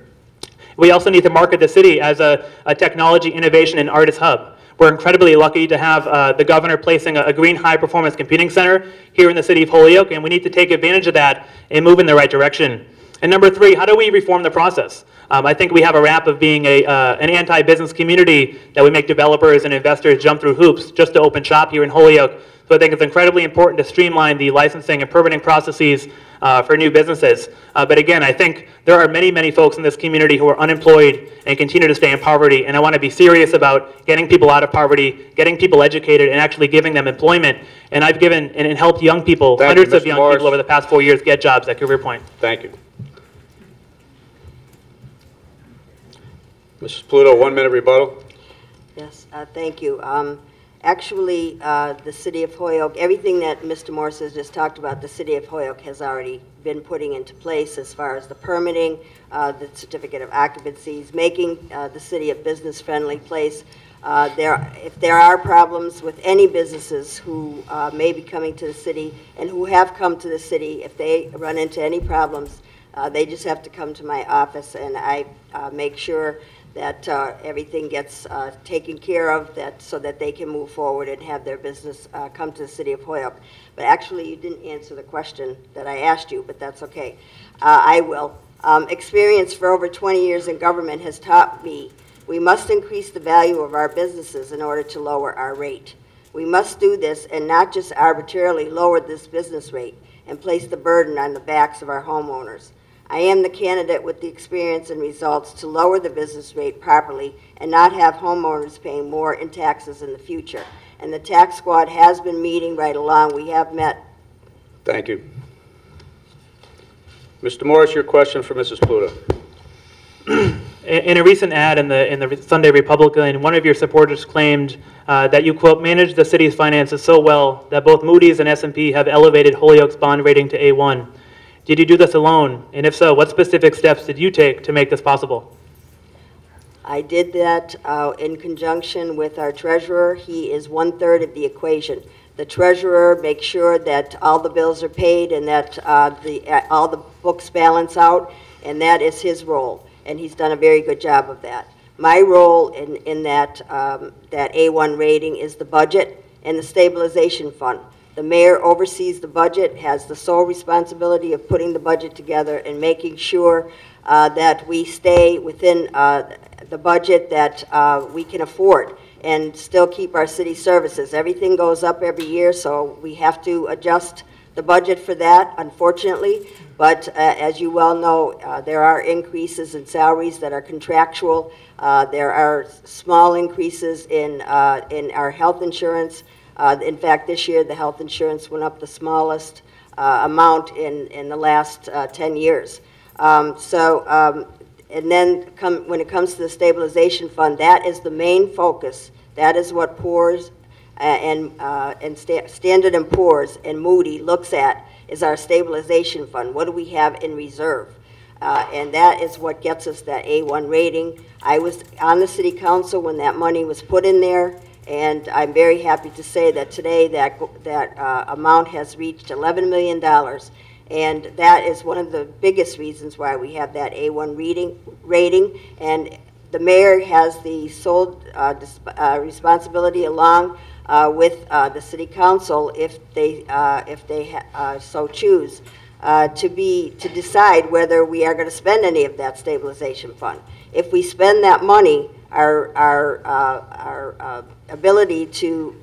We also need to market the city as a technology, innovation, and artist hub. We're incredibly lucky to have the governor placing a green high-performance computing center here in the city of Holyoke, and we need to take advantage of that and move in the right direction. And number three, how do we reform the process? I think we have a rap of being an anti-business community that we make developers and investors jump through hoops just to open shop here in Holyoke. So I think it's incredibly important to streamline the licensing and permitting processes for new businesses. But again, I think there are many, many folks in this community who are unemployed and continue to stay in poverty, and I want to be serious about getting people out of poverty, getting people educated, and actually giving them employment. And I've given and helped young people, hundreds of young people over the past 4 years get jobs at Career Point. Thank you. Mrs. Pluto, 1 minute rebuttal. Yes, thank you. Actually, the city of Holyoke, everything that Mr. Morse has just talked about, the city of Holyoke has already been putting into place as far as the permitting, the certificate of occupancies, making the city a business-friendly place. If there are problems with any businesses who may be coming to the city and who have come to the city, if they run into any problems, they just have to come to my office, and I make sure that everything gets taken care of, so that they can move forward and have their business come to the city of Holyoke. But actually, you didn't answer the question that I asked you, but that's okay. I will. Experience for over 20 years in government has taught me We must increase the value of our businesses in order to lower our rate. We must do this and not just arbitrarily lower this business rate and place the burden on the backs of our homeowners. I am the candidate with the experience and results to lower the business rate properly and not have homeowners paying more in taxes in the future. And the tax squad has been meeting right along. We have met. Thank you. Mr. Morris, your question for Mrs. Pluta. In a recent ad in the Sunday Republican, one of your supporters claimed that you, quote, managed the city's finances so well that both Moody's and S&P have elevated Holyoke's bond rating to A1. Did you do this alone? And if so, what specific steps did you take to make this possible? I did that in conjunction with our treasurer. He is 1/3 of the equation. The treasurer makes sure that all the bills are paid and that all the books balance out, and that is his role. And he's done a very good job of that. My role in that A1 rating is the budget and the stabilization fund. The mayor oversees the budget, has the sole responsibility of putting the budget together and making sure that we stay within the budget that we can afford and still keep our city services. Everything goes up every year, so we have to adjust the budget for that, unfortunately. But as you well know, there are increases in salaries that are contractual. There are small increases in our health insurance. In fact, this year the health insurance went up the smallest amount in the last 10 years. And then when it comes to the stabilization fund, that is the main focus. That is what Poor's and Standard & Poor's and Moody looks at, is our stabilization fund. What do we have in reserve? And that is what gets us that A1 rating. I was on the city council when that money was put in there, and I'm very happy to say that today that amount has reached $11 million. And that is one of the biggest reasons why we have that A1 rating. And the mayor has the sole responsibility, along with the city council, if they so choose, to decide whether we are going to spend any of that stabilization fund. If we spend that money, our ability to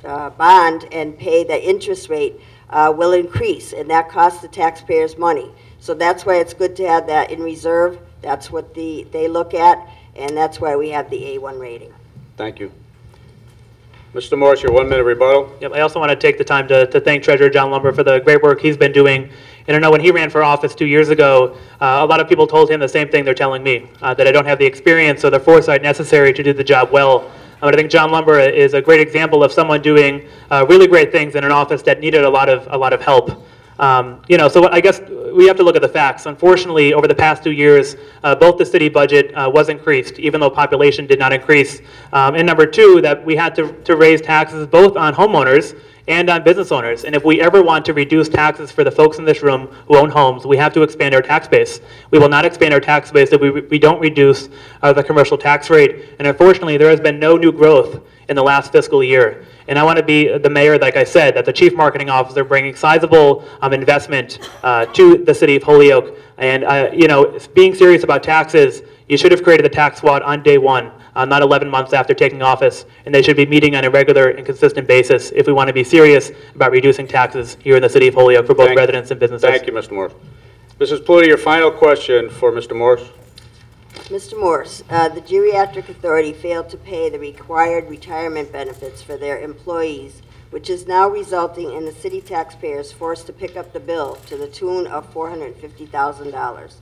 bond and pay the interest rate will increase, and that costs the taxpayers money. So that's why it's good to have that in reserve. That's what they look at, and that's why we have the A1 rating. Thank you. Mr. Morris, your 1 minute rebuttal. Yep, I also want to take the time to thank Treasurer John Lumber for the great work he's been doing. And I know when he ran for office 2 years ago, a lot of people told him the same thing they're telling me, that I don't have the experience or the foresight necessary to do the job well. But I think John Lumber is a great example of someone doing really great things in an office that needed a lot of help. So I guess we have to look at the facts. Unfortunately, over the past 2 years, both the city budget was increased, even though population did not increase. And number two, that we had to raise taxes both on homeowners and on business owners. And if we ever want to reduce taxes for the folks in this room who own homes, we have to expand our tax base. We will not expand our tax base if we don't reduce the commercial tax rate. And unfortunately, there has been no new growth in the last fiscal year. And I want to be the mayor, like I said, that the chief marketing officer bringing sizable investment to the city of Holyoke. And being serious about taxes, you should have created the tax squad on day one, not 11 months after taking office. And they should be meeting on a regular and consistent basis if we want to be serious about reducing taxes here in the city of Holyoke for both residents and businesses. Thank you, Mr. Morris. Mrs. Pluta, your final question for Mr. Morris. Mr. Morse, the Geriatric Authority failed to pay the required retirement benefits for their employees, which is now resulting in the city taxpayers forced to pick up the bill to the tune of $450,000.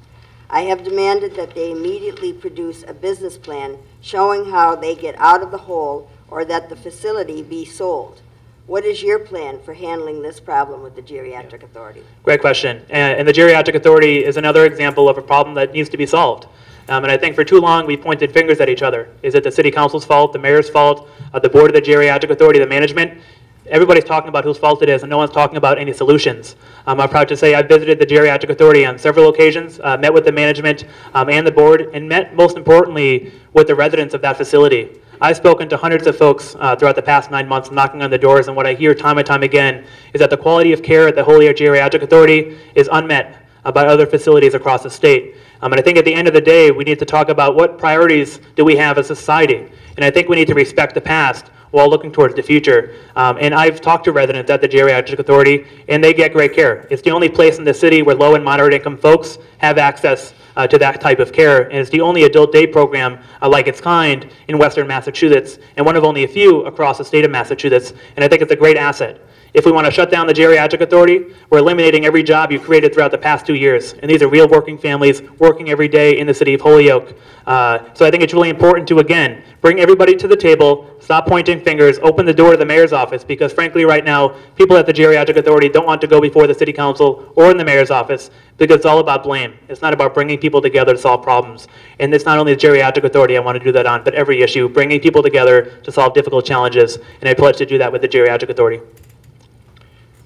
I have demanded that they immediately produce a business plan showing how they get out of the hole, or that the facility be sold. What is your plan for handling this problem with the Geriatric Authority? Great question. And the Geriatric Authority is another example of a problem that needs to be solved. And I think for too long we pointed fingers at each other. Is it the city council's fault, the mayor's fault, the board of the Geriatric Authority, the management? Everybody's talking about whose fault it is, and no one's talking about any solutions. I'm proud to say I've visited the Geriatric Authority on several occasions, met with the management and the board, and met, most importantly, with the residents of that facility. I've spoken to hundreds of folks throughout the past 9 months, knocking on the doors, and what I hear time and time again is that the quality of care at the Holyoke Geriatric Authority is unmet. about other facilities across the state. And I think at the end of the day, we need to talk about what priorities do we have as a society. And I think we need to respect the past while looking towards the future. And I've talked to residents at the Geriatric Authority, and they get great care. It's the only place in the city where low and moderate income folks have access to that type of care. And it's the only adult day program like its kind in Western Massachusetts, and one of only a few across the state of Massachusetts. And I think it's a great asset. If we want to shut down the Geriatric Authority, we're eliminating every job you've created throughout the past 2 years. And these are real working families working every day in the city of Holyoke. So I think it's really important to, again, bring everybody to the table, stop pointing fingers, open the door to the mayor's office, because frankly right now, people at the Geriatric Authority don't want to go before the city council or in the mayor's office, because it's all about blame. It's not about bringing people together to solve problems. And it's not only the Geriatric Authority I want to do that on, but every issue, bringing people together to solve difficult challenges. And I pledge to do that with the Geriatric Authority.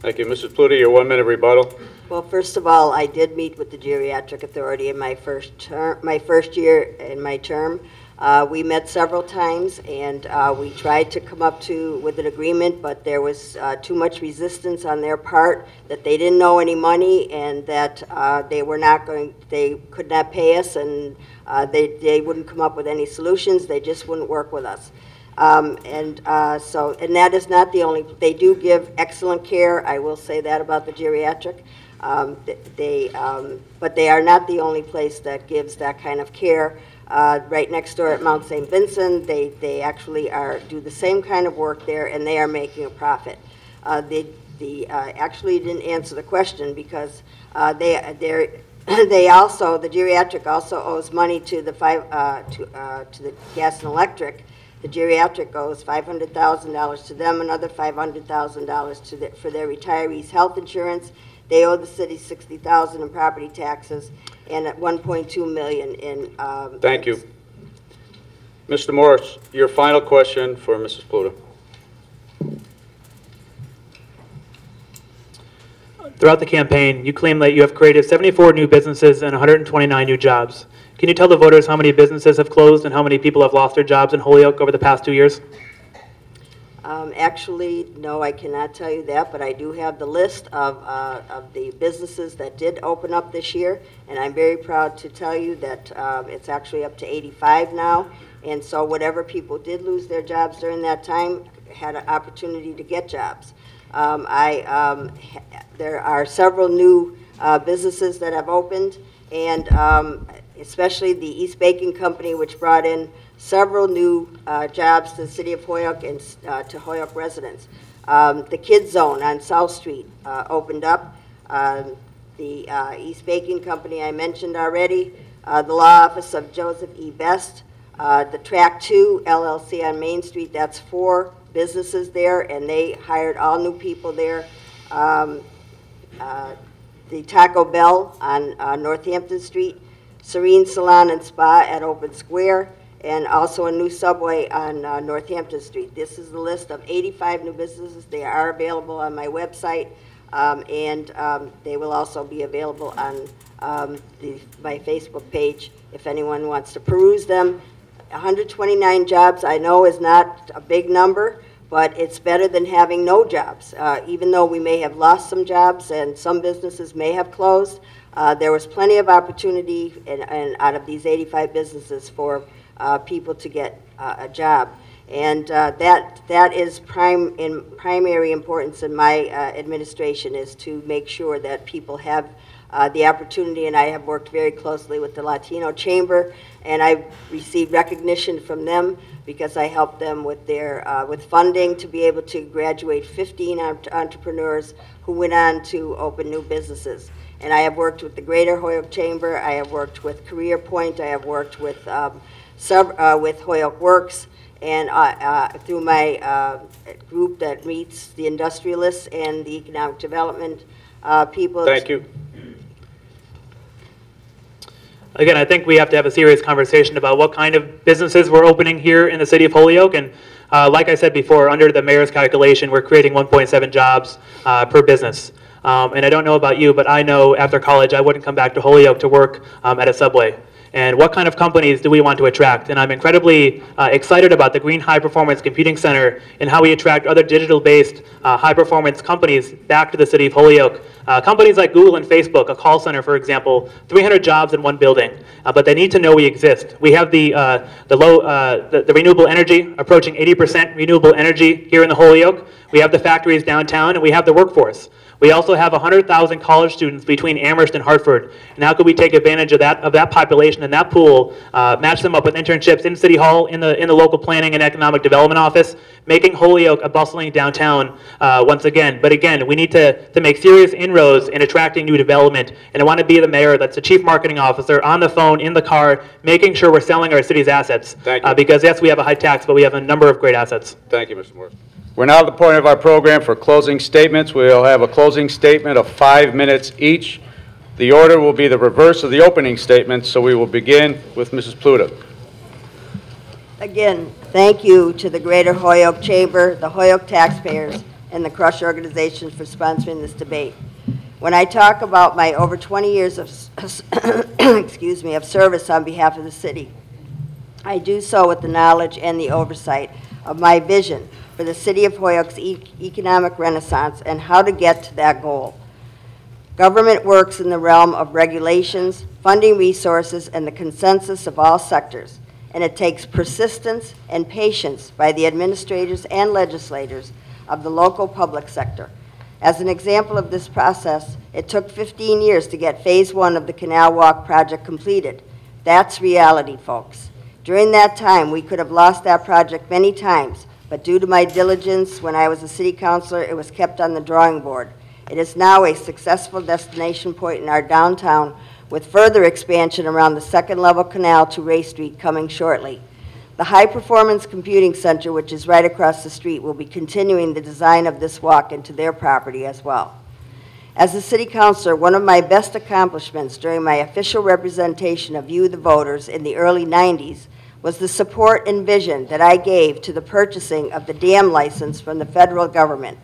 Thank you. Mrs. Pluta, your 1 minute rebuttal. Well, first of all, I did meet with the Geriatric Authority in my first year in my term. We met several times, and we tried to come up with an agreement, but there was too much resistance on their part, that they didn't know any money, and that they could not pay us, and they wouldn't come up with any solutions. They just wouldn't work with us. And that is not the only, they do give excellent care, I will say that about the geriatric, but they are not the only place that gives that kind of care. Right next door at Mount St. Vincent, they actually do the same kind of work there, and they are making a profit. Actually didn't answer the question, because the geriatric also owes money to the gas and electric. The geriatric owes $500,000 to them, another $500,000 for their retirees' health insurance. They owe the city $60,000 in property taxes and at $1.2 million in. Thank you, Mr. Morris. Your final question for Mrs. Pluta. Throughout the campaign, you claim that you have created 74 new businesses and 129 new jobs. Can you tell the voters how many businesses have closed and how many people have lost their jobs in Holyoke over the past 2 years? Actually, no, I cannot tell you that, but I do have the list of the businesses that did open up this year, and I'm very proud to tell you that it's actually up to 85 now, and so whatever people did lose their jobs during that time had an opportunity to get jobs. There are several new businesses that have opened, and especially the East Baking Company, which brought in several new jobs to the city of Holyoke and to Holyoke residents. The Kids Zone on South Street opened up. The East Baking Company I mentioned already. The Law Office of Joseph E. Best. The Track 2 LLC on Main Street, that's 4 businesses there, and they hired all new people there. The Taco Bell on Northampton Street. Serene Salon and Spa at Open Square, and also a new Subway on Northampton Street. This is the list of 85 new businesses. They are available on my website, and they will also be available on my Facebook page if anyone wants to peruse them. 129 jobs, I know, is not a big number, but it's better than having no jobs. Even though we may have lost some jobs and some businesses may have closed, there was plenty of opportunity and out of these 85 businesses for people to get a job. And that is primary importance in my administration, is to make sure that people have the opportunity. And I have worked very closely with the Latino Chamber, and I've received recognition from them because I helped them with their with funding to be able to graduate 15 entrepreneurs who went on to open new businesses. And I have worked with the Greater Holyoke Chamber. I have worked with Career Point. I have worked with with Holyoke Works, and through my group that meets the industrialists and the economic development people. Thank you. Again, I think we have to have a serious conversation about what kind of businesses we're opening here in the city of Holyoke. And like I said before, under the mayor's calculation, we're creating 1.7 jobs per business. And I don't know about you, but I know after college I wouldn't come back to Holyoke to work at a Subway. And what kind of companies do we want to attract? And I'm incredibly excited about the Green High Performance Computing Center and how we attract other digital-based high-performance companies back to the city of Holyoke. Companies like Google and Facebook, a call center, for example, 300 jobs in one building, but they need to know we exist. We have the renewable energy, approaching 80% renewable energy here in the Holyoke. We have the factories downtown, and we have the workforce. We also have 100,000 college students between Amherst and Hartford. And how could we take advantage of that population and that pool, match them up with internships in City Hall, in the local planning and economic development office, making Holyoke a bustling downtown once again. But again, we need to make serious inroads in attracting new development. And I want to be the mayor that's the chief marketing officer on the phone, in the car, making sure we're selling our city's assets. Thank you. Because yes, we have a high tax, but we have a number of great assets. Thank you, Mr. Morris. We're now at the point of our program for closing statements. We'll have a closing statement of 5 minutes each. The order will be the reverse of the opening statement, so we will begin with Mrs. Pluta. Again, thank you to the Greater Holyoke Chamber, the Holyoke taxpayers, and the Crush organization for sponsoring this debate. When I talk about my over 20 years of, excuse me, of service on behalf of the city, I do so with the knowledge and the oversight of my vision for the city of Holyoke's economic renaissance and how to get to that goal. Government works in the realm of regulations, funding resources, and the consensus of all sectors, and it takes persistence and patience by the administrators and legislators of the local public sector. As an example of this process, it took 15 years to get Phase 1 of the Canal Walk project completed. That's reality, folks. During that time, we could have lost that project many times, but due to my diligence when I was a city councilor, it was kept on the drawing board. It is now a successful destination point in our downtown, with further expansion around the second-level canal to Ray Street coming shortly. The High Performance Computing Center, which is right across the street, will be continuing the design of this walk into their property as well. As a city councilor, one of my best accomplishments during my official representation of you, the voters, in the early 90s was the support and vision that I gave to the purchasing of the dam license from the federal government.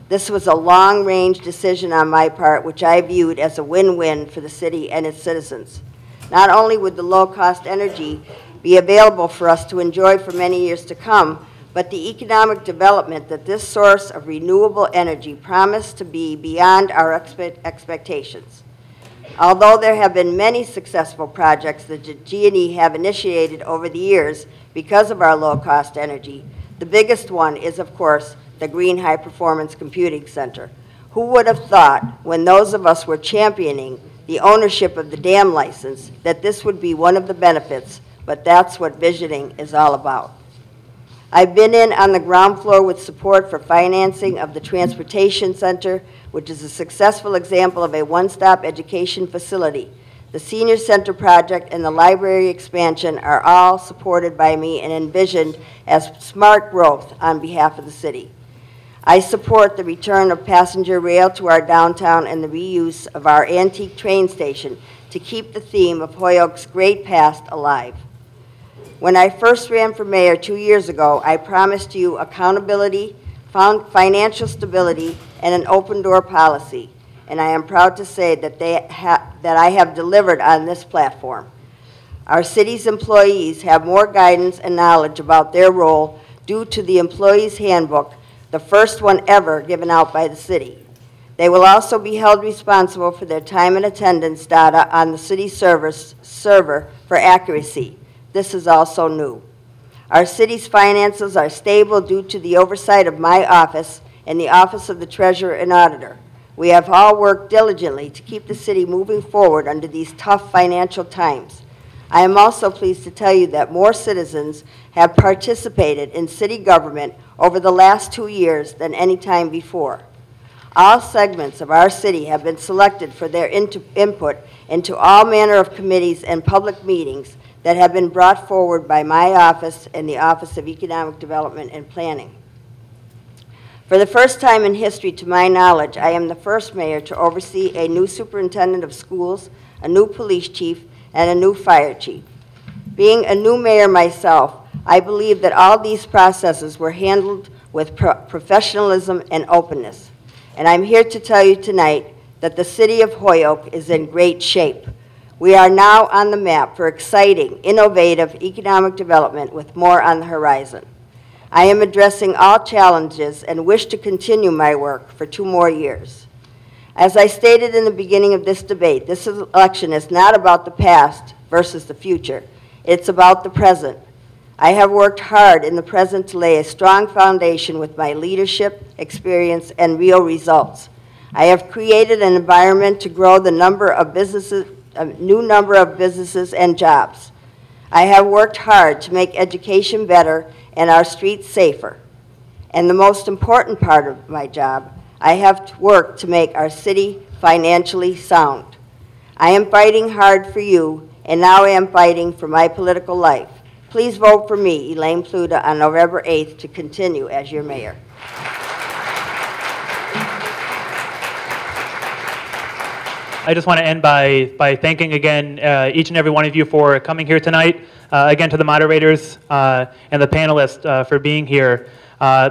This was a long-range decision on my part, which I viewed as a win-win for the city and its citizens. Not only would the low-cost energy be available for us to enjoy for many years to come, but the economic development that this source of renewable energy promised to be beyond our expectations. Although there have been many successful projects that G&E have initiated over the years because of our low-cost energy, the biggest one is, of course, the Green High Performance Computing Center. Who would have thought, when those of us were championing the ownership of the dam license, that this would be one of the benefits, but that's what visioning is all about. I've been in on the ground floor with support for financing of the Transportation Center, which is a successful example of a one-stop education facility. The Senior Center project and the library expansion are all supported by me and envisioned as smart growth on behalf of the city. I support the return of passenger rail to our downtown and the reuse of our antique train station to keep the theme of Holyoke's great past alive. When I first ran for mayor 2 years ago, I promised you accountability, financial stability, and an open-door policy, and I am proud to say that, that I have delivered on this platform. Our city's employees have more guidance and knowledge about their role due to the Employees Handbook, the first one ever given out by the city. They will also be held responsible for their time and attendance data on the city server for accuracy. This is also new. Our city's finances are stable due to the oversight of my office and the Office of the Treasurer and Auditor. We have all worked diligently to keep the city moving forward under these tough financial times. I am also pleased to tell you that more citizens have participated in city government over the last 2 years than any time before. All segments of our city have been selected for their input into all manner of committees and public meetings that have been brought forward by my office and the Office of Economic Development and Planning. For the first time in history, to my knowledge, I am the first mayor to oversee a new superintendent of schools, a new police chief, and a new fire chief. Being a new mayor myself, I believe that all these processes were handled with professionalism and openness. And I'm here to tell you tonight that the city of Holyoke is in great shape. We are now on the map for exciting, innovative economic development with more on the horizon. I am addressing all challenges and wish to continue my work for 2 more years. As I stated in the beginning of this debate, this election is not about the past versus the future. It's about the present. I have worked hard in the present to lay a strong foundation with my leadership, experience, and real results. I have created an environment to grow the number of businesses, a new number of businesses and jobs. I have worked hard to make education better and our streets safer. And the most important part of my job, I have worked to make our city financially sound. I am fighting hard for you, and now I am fighting for my political life. Please vote for me, Elaine Pluta, on November 8th to continue as your mayor. I just want to end by thanking again each and every one of you for coming here tonight. Again, to the moderators and the panelists for being here.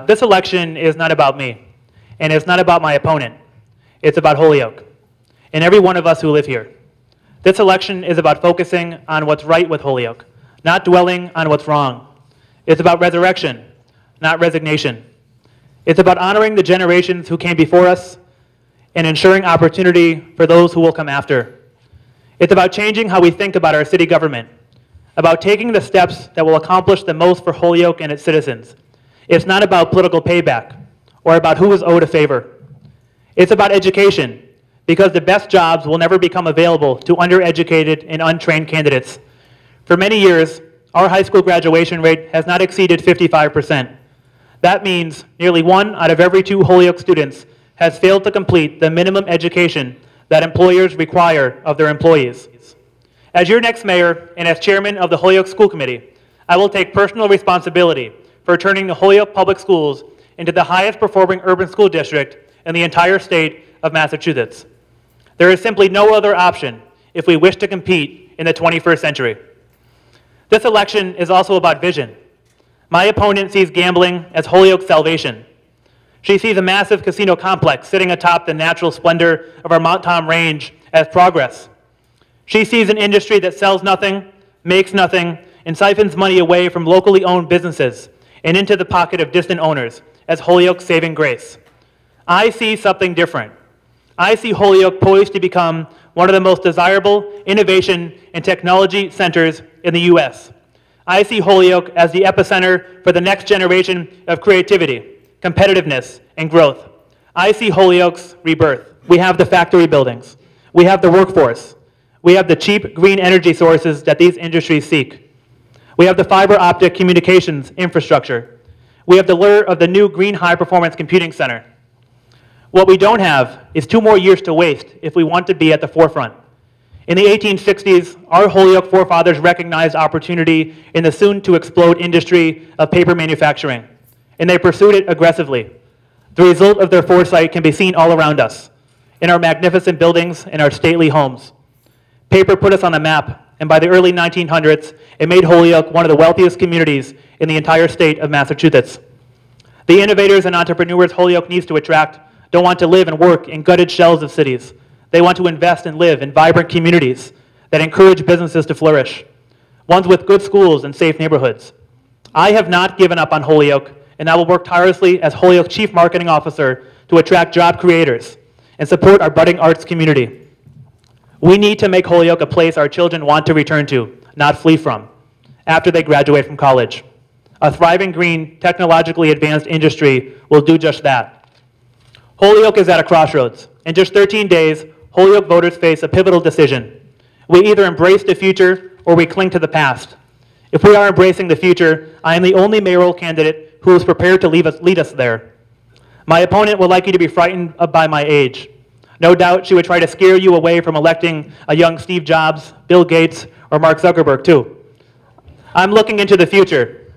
This election is not about me, and it's not about my opponent. It's about Holyoke and every one of us who live here. This election is about focusing on what's right with Holyoke, not dwelling on what's wrong. It's about resurrection, not resignation. It's about honoring the generations who came before us and ensuring opportunity for those who will come after. It's about changing how we think about our city government, about taking the steps that will accomplish the most for Holyoke and its citizens. It's not about political payback or about who is owed a favor. It's about education, because the best jobs will never become available to undereducated and untrained candidates. For many years, our high school graduation rate has not exceeded 55%. That means nearly 1 out of every 2 Holyoke students has failed to complete the minimum education that employers require of their employees. As your next mayor and as chairman of the Holyoke School Committee, I will take personal responsibility for turning the Holyoke Public Schools into the highest performing urban school district in the entire state of Massachusetts. There is simply no other option if we wish to compete in the 21st century. This election is also about vision. My opponent sees gambling as Holyoke's salvation. She sees a massive casino complex sitting atop the natural splendor of our Mount Tom Range as progress. She sees an industry that sells nothing, makes nothing, and siphons money away from locally owned businesses and into the pocket of distant owners as Holyoke's saving grace. I see something different. I see Holyoke poised to become one of the most desirable innovation and technology centers in the U.S. I see Holyoke as the epicenter for the next generation of creativity, competitiveness, and growth. I see Holyoke's rebirth. We have the factory buildings. We have the workforce. We have the cheap green energy sources that these industries seek. We have the fiber optic communications infrastructure. We have the lure of the new green high-performance computing center. What we don't have is 2 more years to waste if we want to be at the forefront. In the 1860s, our Holyoke forefathers recognized opportunity in the soon-to-explode industry of paper manufacturing, and they pursued it aggressively. The result of their foresight can be seen all around us, in our magnificent buildings and our stately homes. Paper put us on the map, and by the early 1900s, it made Holyoke one of the wealthiest communities in the entire state of Massachusetts. The innovators and entrepreneurs Holyoke needs to attract don't want to live and work in gutted shells of cities. They want to invest and live in vibrant communities that encourage businesses to flourish, ones with good schools and safe neighborhoods. I have not given up on Holyoke, and I will work tirelessly as Holyoke Chief Marketing Officer to attract job creators and support our budding arts community. We need to make Holyoke a place our children want to return to, not flee from, after they graduate from college. A thriving green, technologically advanced industry will do just that. Holyoke is at a crossroads. In just 13 days, Holyoke voters face a pivotal decision. We either embrace the future or we cling to the past. If we are embracing the future, I am the only mayoral candidate who is prepared to lead us there. My opponent would like you to be frightened by my age. No doubt she would try to scare you away from electing a young Steve Jobs, Bill Gates, or Mark Zuckerberg too. I'm looking into the future.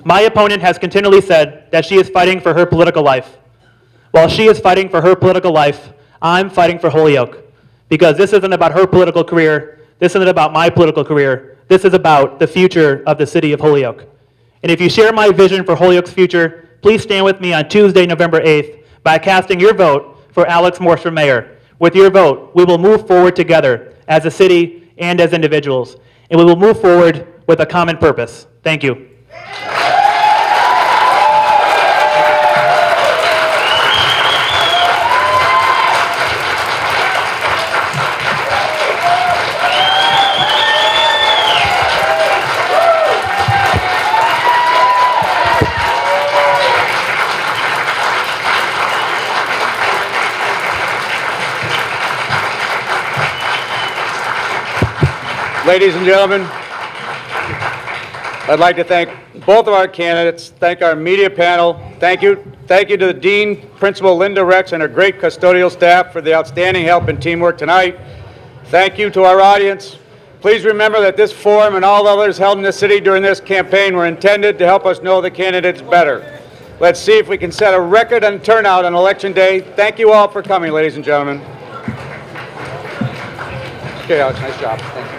My opponent has continually said that she is fighting for her political life. While she is fighting for her political life, I'm fighting for Holyoke. Because this isn't about her political career, this isn't about my political career, this is about the future of the city of Holyoke. And if you share my vision for Holyoke's future, please stand with me on Tuesday, November 8th by casting your vote for Alex Morse for mayor. With your vote, we will move forward together as a city and as individuals. And we will move forward with a common purpose. Thank you. Ladies and gentlemen, I'd like to thank both of our candidates, thank our media panel, thank you to the Dean, Principal Linda Rex, and her great custodial staff for the outstanding help and teamwork tonight. Thank you to our audience. Please remember that this forum and all others held in the city during this campaign were intended to help us know the candidates better. Let's see if we can set a record on turnout on Election Day. Thank you all for coming, ladies and gentlemen. Okay, Alex, nice job. Thank you.